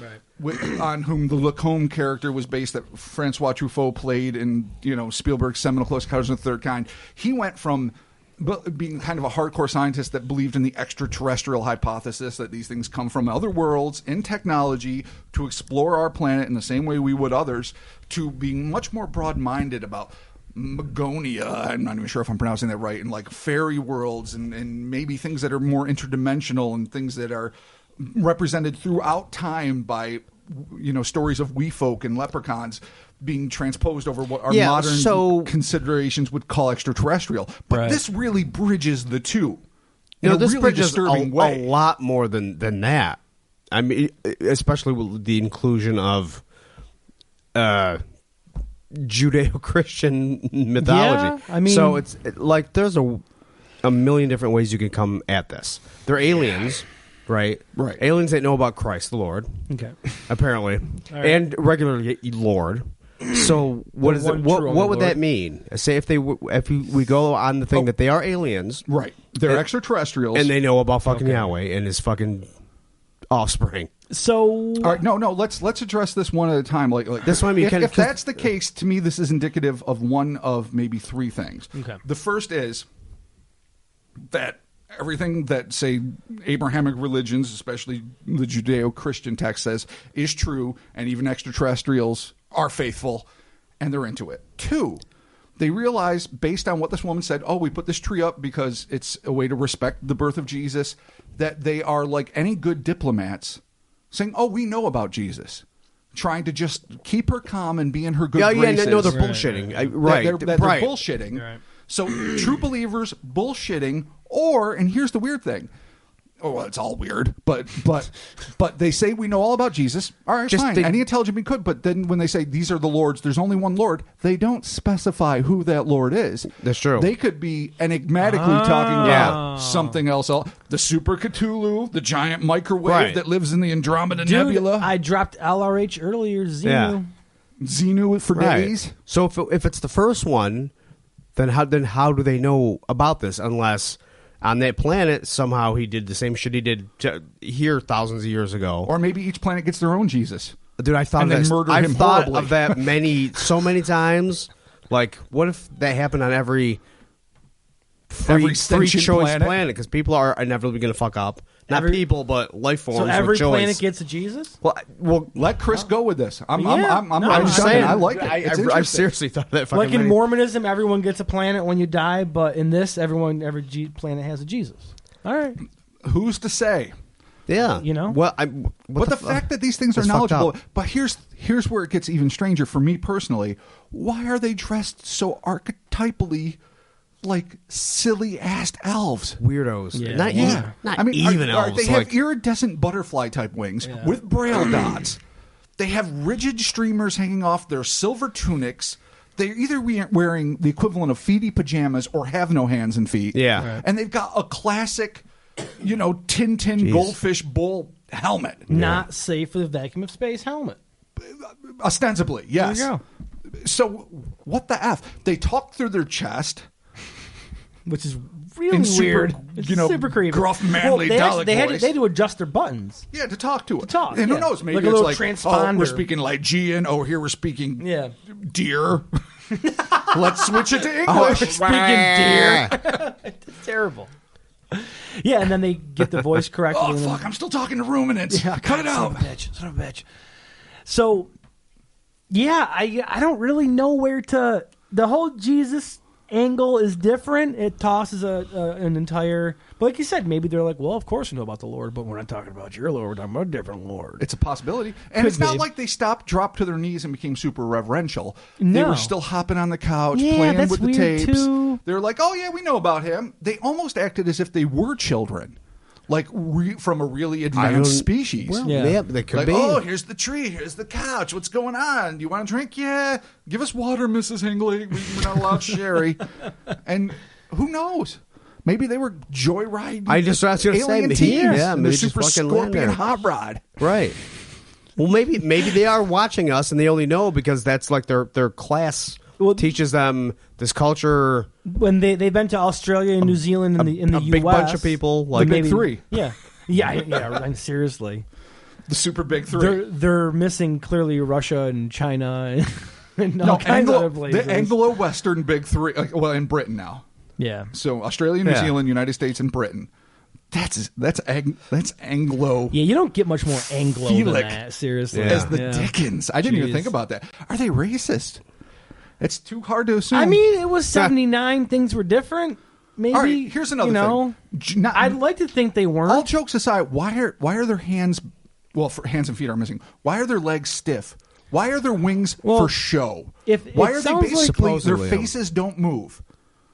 on whom the Lacombe character was based, that Francois Truffaut played in Spielberg's seminal Close Encounters of the Third Kind. He went from being kind of a hardcore scientist that believed in the extraterrestrial hypothesis that these things come from other worlds in technology to explore our planet in the same way we would others, to being much more broad-minded about Magonia, I'm not even sure if I'm pronouncing that right, and like fairy worlds and maybe things that are more interdimensional and things that are represented throughout time by stories of wee folk and leprechauns being transposed over what our modern considerations would call extraterrestrial. But this really bridges the two. in a this really bridges disturbing a way. lot more than that. I mean, especially with the inclusion of Judeo-Christian mythology. Yeah, I mean- so it's like there's a million different ways you can come at this. They're aliens, right? Right. Aliens that know about Christ, the Lord, Okay. apparently, right. and regularly Lord. So what is it? one What true would Lord. that mean? Say if we go on the thing that they are aliens, Right. They're extraterrestrials. and they know about fucking Yahweh and his fucking offspring. So All right, no. Let's address this one at a time. Like That's what I mean, If that's the case, to me, this is indicative of one of maybe three things. Okay. The first is that everything that, say, Abrahamic religions, especially the Judeo-Christian text, says is true, and even extraterrestrials are faithful, and they're into it. Two, they realize, based on what this woman said, oh, we put this tree up because it's a way to respect the birth of Jesus, that they are like any good diplomats, saying, oh, we know about Jesus, trying to just keep her calm and be in her good graces. No, they're bullshitting. Right, They're bullshitting. Right. So true believers bullshitting, or, and here's the weird thing. Oh, well, it's all weird, but they say we know all about Jesus. All right, Just fine. Any intelligent being could, but then when they say these are the lords, there's only one Lord. They don't specify who that Lord is. That's true. They could be enigmatically talking about something else. The Super Cthulhu, the giant microwave Right. that lives in the Andromeda Dude, Nebula, I dropped LRH earlier. Xenu. Yeah. Xenu for Right. days. So if it's the first one, then how do they know about this unless on that planet somehow he did the same shit he did here thousands of years ago? Or maybe each planet gets their own Jesus. Dude, I thought and then that murder I've him thought horribly. of that so many times. Like, what if that happened on every free sentient choice planet? planet? Because people are inevitably going to fuck up. Not Every- people, but life forms. So every with choice. planet gets a Jesus? Well, Let Chris go with this. I'm Yeah. I'm No, I'm I'm saying saying- I like it. I It's I've interesting. seriously thought of that. Fucking Like in many- Mormonism, everyone gets a planet when you die, but in this, every planet has a Jesus. All right. Who's to say? Yeah, You know? Well, But the fact that these things are That's fucked knowledgeable. up. But here's where it gets even stranger for me personally. Why are they dressed so archetypally like silly ass elves? weirdos, Yeah. not Yeah. even, not I mean, even elves. they have like, iridescent butterfly type wings Yeah. with braille dots. They have rigid streamers hanging off their silver tunics. They're either wearing the equivalent of feety pajamas or have no hands and feet. Yeah. Right. And they've got a classic, Tintin goldfish bull helmet. Not safe for the vacuum of space helmet. Ostensibly, yes. There you So what the F? They talk through their chest. Which is really In super, weird. It's super creepy. gruff, manly, they Dalek they voice. they had to adjust their buttons. Yeah, to talk to it. talk, And who yeah. knows? Maybe Like a it's little like, oh, transponder. we're speaking Lygian. Oh, here we're speaking Yeah. deer. Let's switch it to English. Speaking deer. It's terrible. Yeah, and then they get the voice corrected. Oh, and then- fuck, I'm still talking to ruminants. Yeah, Cut it son out. of a bitch, son of a bitch. So, yeah, I don't really know where to. The whole Jesus angle is different. It tosses an entire. But like you said, maybe they're like, well, of course we know about the Lord, but we're not talking about your Lord. We're talking about a different Lord. It's a possibility. And Could it's not be. like they stopped, dropped to their knees, and became super reverential. They No. were still hopping on the couch, Yeah, playing that's with the weird, tapes. too. They're like, oh, yeah, we know about him. They almost acted as if they were children, like from a really advanced species. Well, Yeah. they could Like, be. oh, here's the tree, here's the couch. What's going on? Do you want a drink? Yeah. Give us water, Mrs. Hingley. We're not allowed sherry. And who knows? Maybe they were joyriding. I just was gonna say, alien maybe- teams. yeah, in maybe the just super fucking land scorpion there. hot rod. Right. Well, maybe they are watching us, and they only know because that's like their class Well- teaches them this culture. When they've been to Australia and New Zealand and in the a U.S. big bunch of people, like big three. Yeah. Yeah, and seriously. The super big three. They're missing clearly Russia and China and all No, kinds of other places. the Anglo-Western big three. Well, in Britain now. Yeah. So Australia, New Yeah. Zealand, United States, and Britain. That's Anglo. Yeah, you don't get much more Anglo Felic. than that, seriously. Yeah. As the Yeah. Dickens. I didn't even Jeez. think about that. Are they racist? It's too hard to assume. I mean, it was 79. Things were different. Maybe. all right, here's another thing. I'd like to think they weren't. All jokes aside, why are their hands? Well, hands and feet are missing. Why are their legs stiff? Why are their wings Well, for show? if- Why it are they sounds like- basically their Supposedly. faces don't move?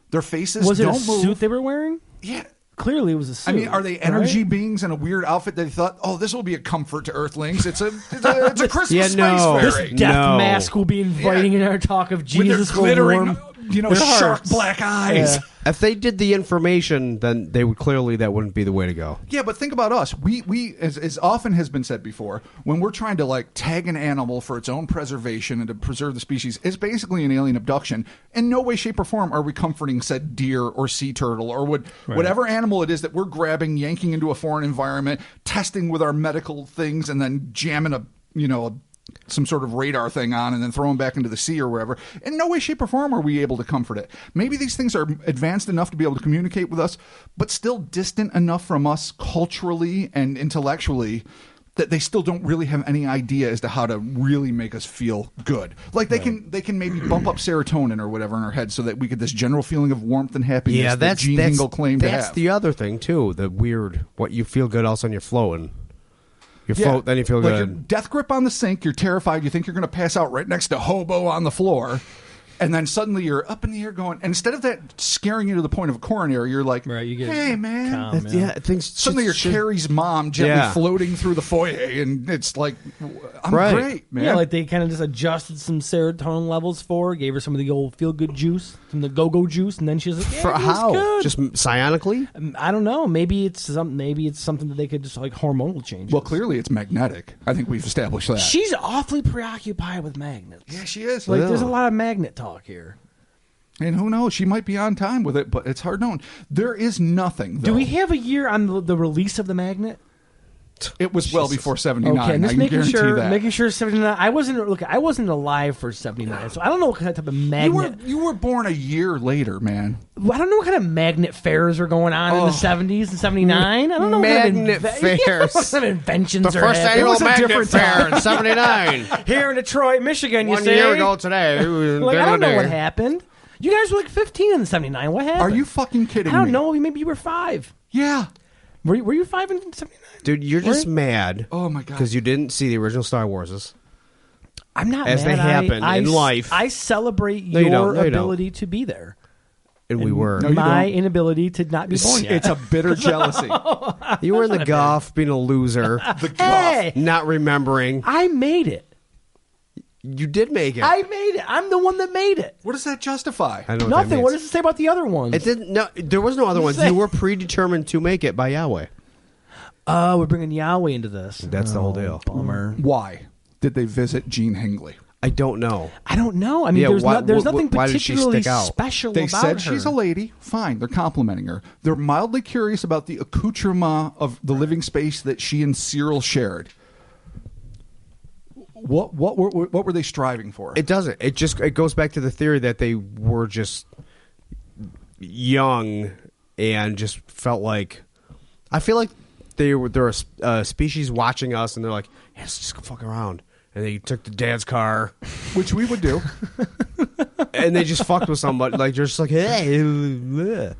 Their faces was it don't a move. suit they were wearing? Yeah. Clearly, it was a suit. I mean, are they energy right? beings in a weird outfit that they thought, oh, this will be a comfort to Earthlings? It's a Christmas Yeah, space no. fairy. Death No. mask will be inviting in our talk of With their Jesus will glittering, warm their shark hearts. black eyes. Yeah. If they did the information, then they would clearly that wouldn't be the way to go. Yeah, but think about us. We as often has been said before, when we're trying to like tag an animal for its own preservation and to preserve the species, it's basically an alien abduction. In no way, shape, or form are we comforting said deer or sea turtle or whatever animal it is that we're grabbing, yanking into a foreign environment, testing with our medical things, and then jamming some sort of radar thing on and then throw them back into the sea or wherever. In no way, shape, or form are we able to comfort it. Maybe these things are advanced enough to be able to communicate with us, but still distant enough from us culturally and intellectually that they still don't really have any idea as to how to really make us feel good. Like they can maybe bump up serotonin or whatever in our head so that we get this general feeling of warmth and happiness Yeah, that Gene Hingle claimed to have. That's the other thing too. The weird, what you feel good, all of a sudden you're floating. You float, then you feel like good. Your death grip on the sink, you're terrified, you think you're going to pass out right next to Hobo on the floor, and then suddenly you're up in the air going, and instead of that scaring you to the point of a coronary, you're like, Right, you get hey, man. calm, Yeah, things Suddenly you're Carrie's mom gently Yeah. floating through the foyer, and it's like, I'm Right. great, man. Yeah, like they kind of just adjusted some serotonin levels for her, gave her some of the old feel-good juice, some of the go-go juice, and then she was like, yeah, For it feels how? good. Just psionically? I don't know. Maybe it's something that they could just like hormonal change. well, clearly it's magnetic. I think we've established that. She's awfully preoccupied with magnets. yeah, she is. Like, there's a lot of magnet talk here. And who knows? She might be on time with it, but it's hard known. There is nothing, though. Do we have a year on the release of the magnet? It was well before 79. Okay, and I just can making guarantee sure that. 79. I wasn't alive for 79, so I don't know what kind of type of magnet. You were born a year later, man. I don't know what kind of magnet fairs are going on in the 70s and 79. I don't know Magnet what kind of fairs. what kind of inventions The are first happening. It annual was a magnet different fair time. in 79. Here in Detroit, Michigan. You One say? year ago today. Like, I don't know what happened. You guys were like 15 in 79. What happened? Are you fucking kidding me? I don't know. Maybe you were 5. Yeah. Were you 5 in 79? Dude, you're just mad. Oh, my God. Because you didn't see the original Star Warses. I'm not As mad. they happen in life. I celebrate No, you your don't. No, you don't. ability to be there. And we were. No, you My don't. inability to not be born yet. It's a bitter jealousy. You were in the golf, being a loser, Hey, not remembering. I made it. You did make it. I made it. I'm the one that made it. What does that justify? I know Nothing. What That does it say about the other ones? means. It didn't. No, there was no other ones. Say- You were predetermined to make it by Yahweh. Oh, we're bringing Yahweh into this. That's the whole deal. Bummer. Why did they visit Gene Hingley? I don't know. I don't know. I mean, Yeah, there's why- nothing why did she particularly stick out? special They about said her. she's a lady. Fine, they're complimenting her. They're mildly curious about the accoutrement of the living space that she and Cyril shared. What were they striving for? It doesn't. It goes back to the theory that they were just young and just felt like. I feel like they're a species watching us, and they're like, yeah, let's just go fuck around. And they took the dad's car, Which we would do. and they just fucked with somebody. Like they're just like, hey, bleh.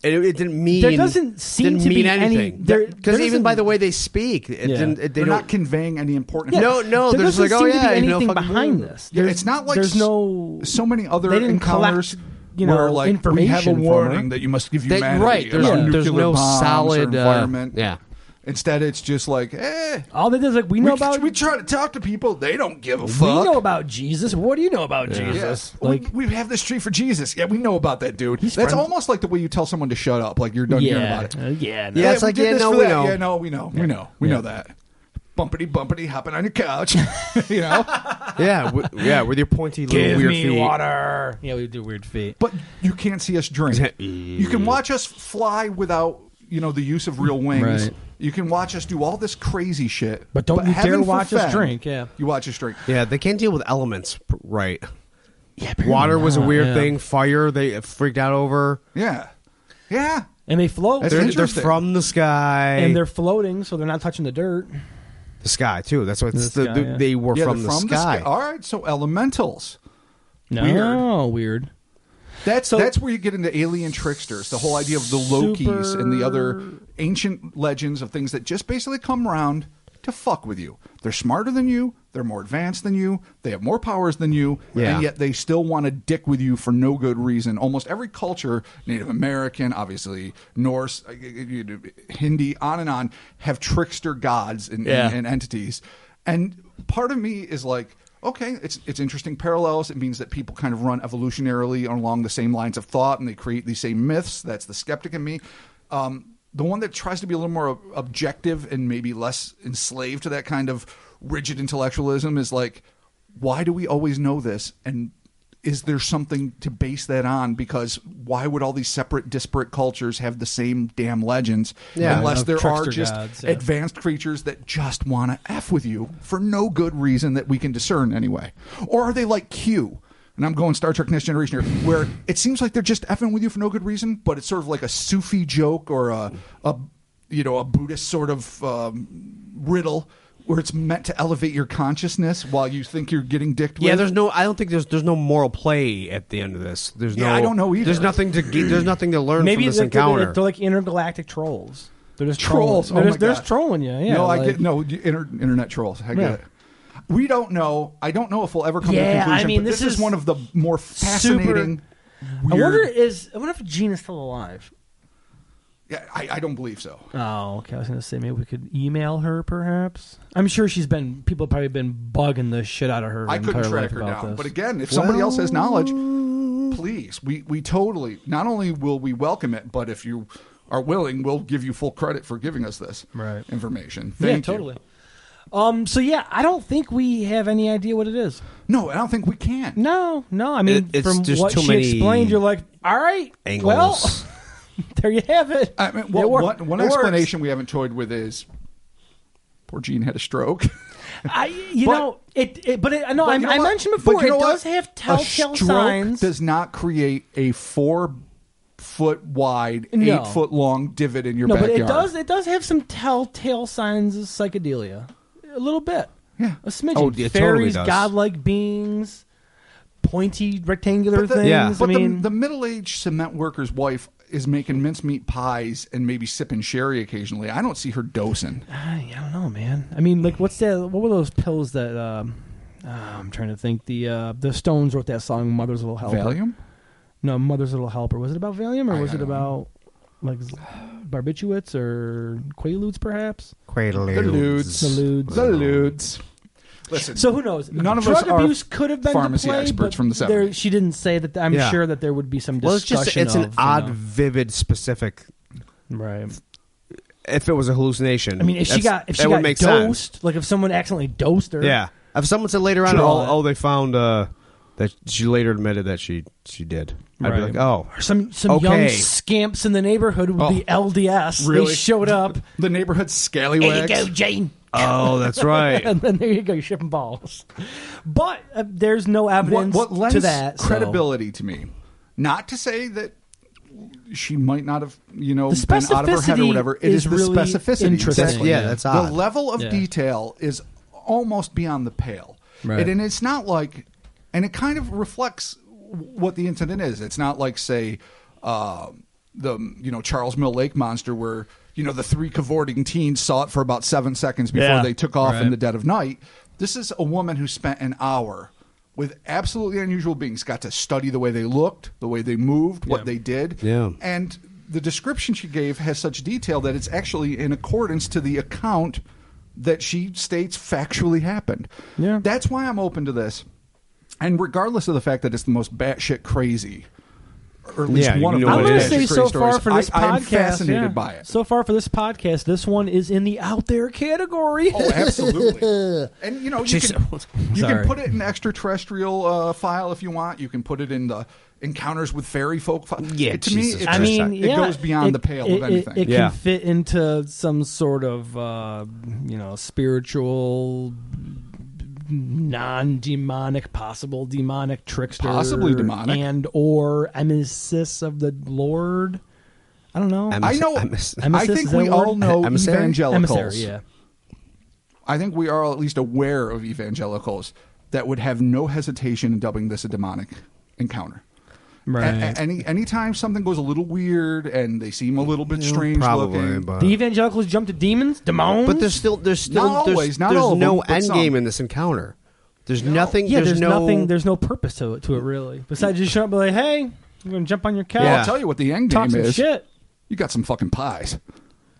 And it didn't mean. There doesn't seem didn't to mean be any- anything. there Because even doesn't- by the way they speak, it Yeah. didn't. They're They not don't. conveying any important. No, There they're just doesn't like, oh seem to yeah, be you know, anything fucking behind woo. this. Yeah, it's not like there's no. so many other They didn't encounters. collect, where like we have a information from warning her. that you must give They- humanity right, there's- about there's nuclear no bombs solid, or environment. yeah. Instead, it's just like, All they did is like we know about. we try to talk to people. They don't give a we fuck. know about Jesus. What do you know about Yeah. Jesus? Like we have this tree for Jesus. Yeah, we know about that dude. That's friends- almost like the way you tell someone to shut up. Like you're done hearing about it. Yeah. No. Yeah, it's we like, did yeah, this no, for we that. know. Yeah, no, we know. We know that. Bumpity, hopping on your couch. You know? Yeah, with your pointy little Give weird me feet. water. Yeah, we do weird feet. But you can't see us drink. You can watch us fly without, the use of real wings. Right. You can watch us do all this crazy shit. But don't you dare heaven watch us forfend, drink, yeah. You watch us drink. Yeah, they can't deal with elements, right? Yeah, apparently Water was a not, weird yeah. thing. Fire, they freaked out over. Yeah. Yeah. And they float. That's They're interesting. from the sky. And they're floating, so they're not touching the dirt. the sky too. That's what The sky, yeah. they were Yeah, from they're the sky. All right, so elementals. No, weird. That's where you get into alien tricksters. The whole idea of the Lokis and the other ancient legends of things that just basically come around to fuck with you. They're smarter than you. they're more advanced than you, they have more powers than you, Yeah. and yet they still want to dick with you for no good reason. Almost every culture, Native American, obviously Norse, Hindi, on, have trickster gods and entities. And part of me is like, okay, it's interesting parallels. It means that people kind of run evolutionarily along the same lines of thought, and they create these same myths. That's the skeptic in me. The one that tries to be a little more objective and maybe less enslaved to that kind of rigid intellectualism is like, why do we always know this? And is there something to base that on? Because why would all these separate, disparate cultures have the same damn legends unless there are just advanced creatures that just want to F with you for no good reason that we can discern anyway? Or are they like Q? And I'm going Star Trek Next Generation here, where it seems like they're just effing with you for no good reason, but it's sort of like a Sufi joke or a Buddhist sort of riddle where it's meant to elevate your consciousness while you think you're getting dicked with. Yeah, I don't think there's no moral play at the end of this. I don't know either. There's nothing to learn from this encounter. They're like intergalactic trolls. They're just trolls. They're just trolling you. Yeah, internet trolls. I get it. We don't know. I don't know if we'll ever come to a conclusion. I mean, but this is one of the more fascinating. Weird... I wonder if Jean is still alive. Yeah, I don't believe so. Oh, okay. I was going to say maybe we could email her, perhaps. I'm sure people have probably been bugging the shit out of her. I couldn't track her down. But again, if somebody else has knowledge, please, we totally. Not only will we welcome it, but if you are willing, we'll give you full credit for giving us this information. Thank you. Totally. So I don't think we have any idea what it is. No, I don't think we can. No. I mean, from what she explained, you're like, all right, angles. Well, there you have it. I mean, one explanation we haven't toyed with is poor Jean had a stroke. I mentioned before it does have telltale signs. Does not create a 4-foot wide, 8-foot long divot in your backyard. But it does have some telltale signs of psychedelia. A little bit. Yeah. A smidgen. Oh, it Fairies, totally does. godlike beings, pointy rectangular things. Yeah. But the middle-aged cement worker's wife is making mincemeat pies and maybe sipping sherry occasionally. I don't see her dosing. I don't know, man. I mean, like, what were those pills that I'm trying to think. The Stones wrote that song Mother's Little Helper. Valium? No, Mother's Little Helper. Was it about Valium or was it about like barbiturates or Quaaludes, perhaps? Quaaludes. The Ludes. Listen. So who knows? None of Drug us are abuse could have been pharmacy to play, experts but from the 70s. she didn't say that. I'm sure that there would be some discussion. It's an odd, vivid, specific. Right. If it was a hallucination, I mean, if she got dosed, like if someone accidentally dosed her. Yeah. If someone said later on, they found that she later admitted that she did. I'd be like, oh. Or some young scamps in the neighborhood with the LDS. Really? They showed up. The neighborhood scallywags. There you go, Jane. Oh, that's right. And then there you go, you're shipping balls. But there's no evidence what lends to that. Credibility to me. Not to say that she might not have, been out of her head or whatever. It is the really specificity. interesting. Exactly. Yeah, that's odd. The level of detail is almost beyond the pale. Right. And it's not like, and it kind of reflects what the incident is. It's not like, say, the Charles Mill Lake monster where the 3 cavorting teens saw it for about 7 seconds before they took off in the dead of night. This is a woman who spent an hour with absolutely unusual beings, got to study the way they looked, the way they moved, what they did. Yeah. And the description she gave has such detail that it's actually in accordance to the account that she states factually happened. Yeah. That's why I'm open to this. And regardless of the fact that it's the most batshit crazy, or at least one of the I'm going to batshit say crazy so stories, far for this podcast, I'm fascinated by it. So far for this podcast, this one is in the out there category. Oh, absolutely. And you can put it in extraterrestrial file if you want. You can put it in the encounters with fairy folk file. Yeah, to me, it goes beyond the pale of anything. It can fit into some sort of spiritual, non-demonic, possible demonic trickster, possibly demonic, and or emissus of the Lord. I don't know. I know. I think we all know evangelicals. Emissary, I think we are at least aware of evangelicals that would have no hesitation in dubbing this a demonic encounter. Right. Anytime something goes a little weird and they seem a little bit strange Probably, looking. but The evangelicals jump to demons, demons. but there's Not always, not there's all of no them, but end some. game in this encounter. There's nothing. Yeah, there's no nothing. There's no purpose to it really. Besides just showing up and be like, hey, I'm going to jump on your couch. Yeah. I'll tell you what the end Talk game some is. shit. You got some fucking pies.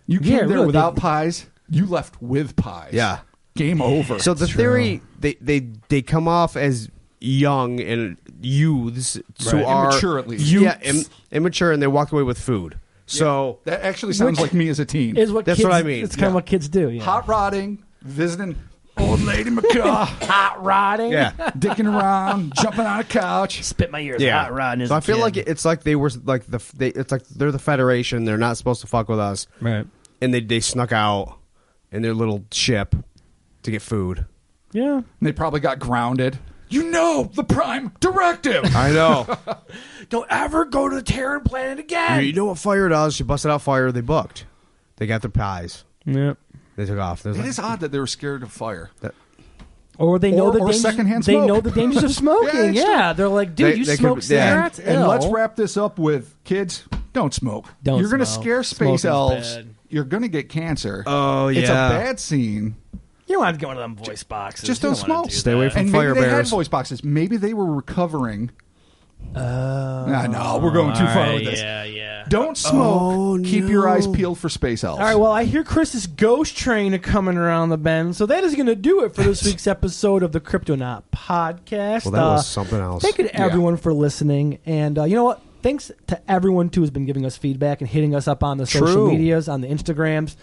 You Yeah, came there really, without pies. You left with pies. Yeah. Game over. So the theory they come off as young and youths who Right. are Immature, at least. immature, and they walk away with food. So that actually sounds like me as a teen. Is what That's kids, what I mean. It's kind of what kids do. Yeah. Hot rodding, visiting old lady McCaw, Hot rodding. yeah, dicking around, jumping on a couch. Spit my ears. yeah. Hot rodding. So I feel like it's like they were like it's like they're the Federation. They're not supposed to fuck with us, right. and they snuck out in their little ship to get food. Yeah. And they probably got grounded. You know the prime directive. I know. Don't ever go to the Terran planet again. You know what fire does? She busted out fire. They booked. They got their pies. Yep. They took off. It is odd that they were scared of fire. Or they know Or the dangers. secondhand They smoke. know the dangers of smoking. Yeah, Yeah, they're like, dude, you they smoke could- yeah. cigarettes. And let's Ew. wrap this up with kids. Don't smoke. Don't You're going to smoke. scare space Smoking's elves. bad. You're going to get cancer. Oh, It's a yeah. bad scene. You don't have to go into them voice boxes. Just You don't wanna smoke. do Stay that. away from And fire maybe they had bears. voice boxes. Maybe they were recovering. Oh. No, we're going too far Alright, with this. Yeah. Don't smoke. Oh, Keep your no. eyes peeled for space elves. All right, well, I hear Chris's ghost train are coming around the bend, so that is going to do it for this week's episode of the Cryptonaut Podcast. Well, that was something else. Thank you to everyone for listening, and you know what? Thanks to everyone who has been giving us feedback and hitting us up on the social True. medias, on the Instagrams,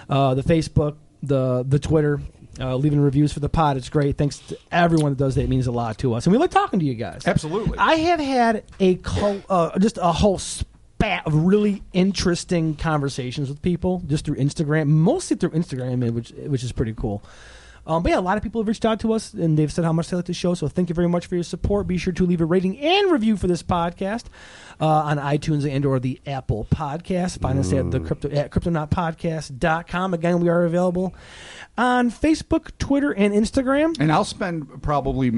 the Facebook, the Twitter, leaving reviews for the pod. It's great. Thanks to everyone that does that. It means a lot to us, and we like talking to you guys. Absolutely. I have had just a whole spat of really interesting conversations with people just through Instagram, mostly through Instagram, which is pretty cool. But yeah, a lot of people have reached out to us and they've said how much they like the show. So thank you very much for your support. Be sure to leave a rating and review for this podcast on iTunes and/or the Apple Podcast. Find us at cryptonautpodcast.com. Again, we are available on Facebook, Twitter, and Instagram. And I'll spend probably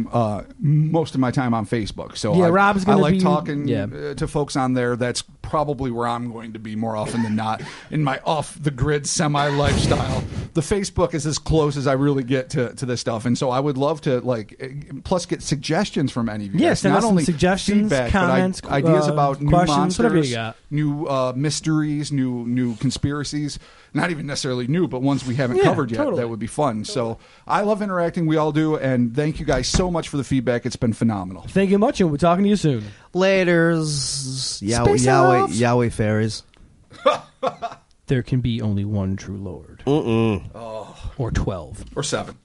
most of my time on Facebook. So Yeah, Rob's I gonna like be- talking yeah. to folks on there. That's probably where I'm going to be more often than not in my off-the-grid semi-lifestyle. The Facebook is as close as I really get to this stuff. And so I would love to, plus get suggestions from any of you Yeah, guys. send Not us some only suggestions, feedback, comments, but ideas about new questions, whatever you monsters, got. new mysteries, new conspiracies. Not even necessarily new, but ones we haven't Yeah, covered yet. totally. That would be fun. So I love interacting. We all do. And thank you guys so much for the feedback. It's been phenomenal. Thank you much, and we're talking to you soon. Laters. Space elves. Yahweh fairies. There can be only one true Lord. Or 12. Or 7.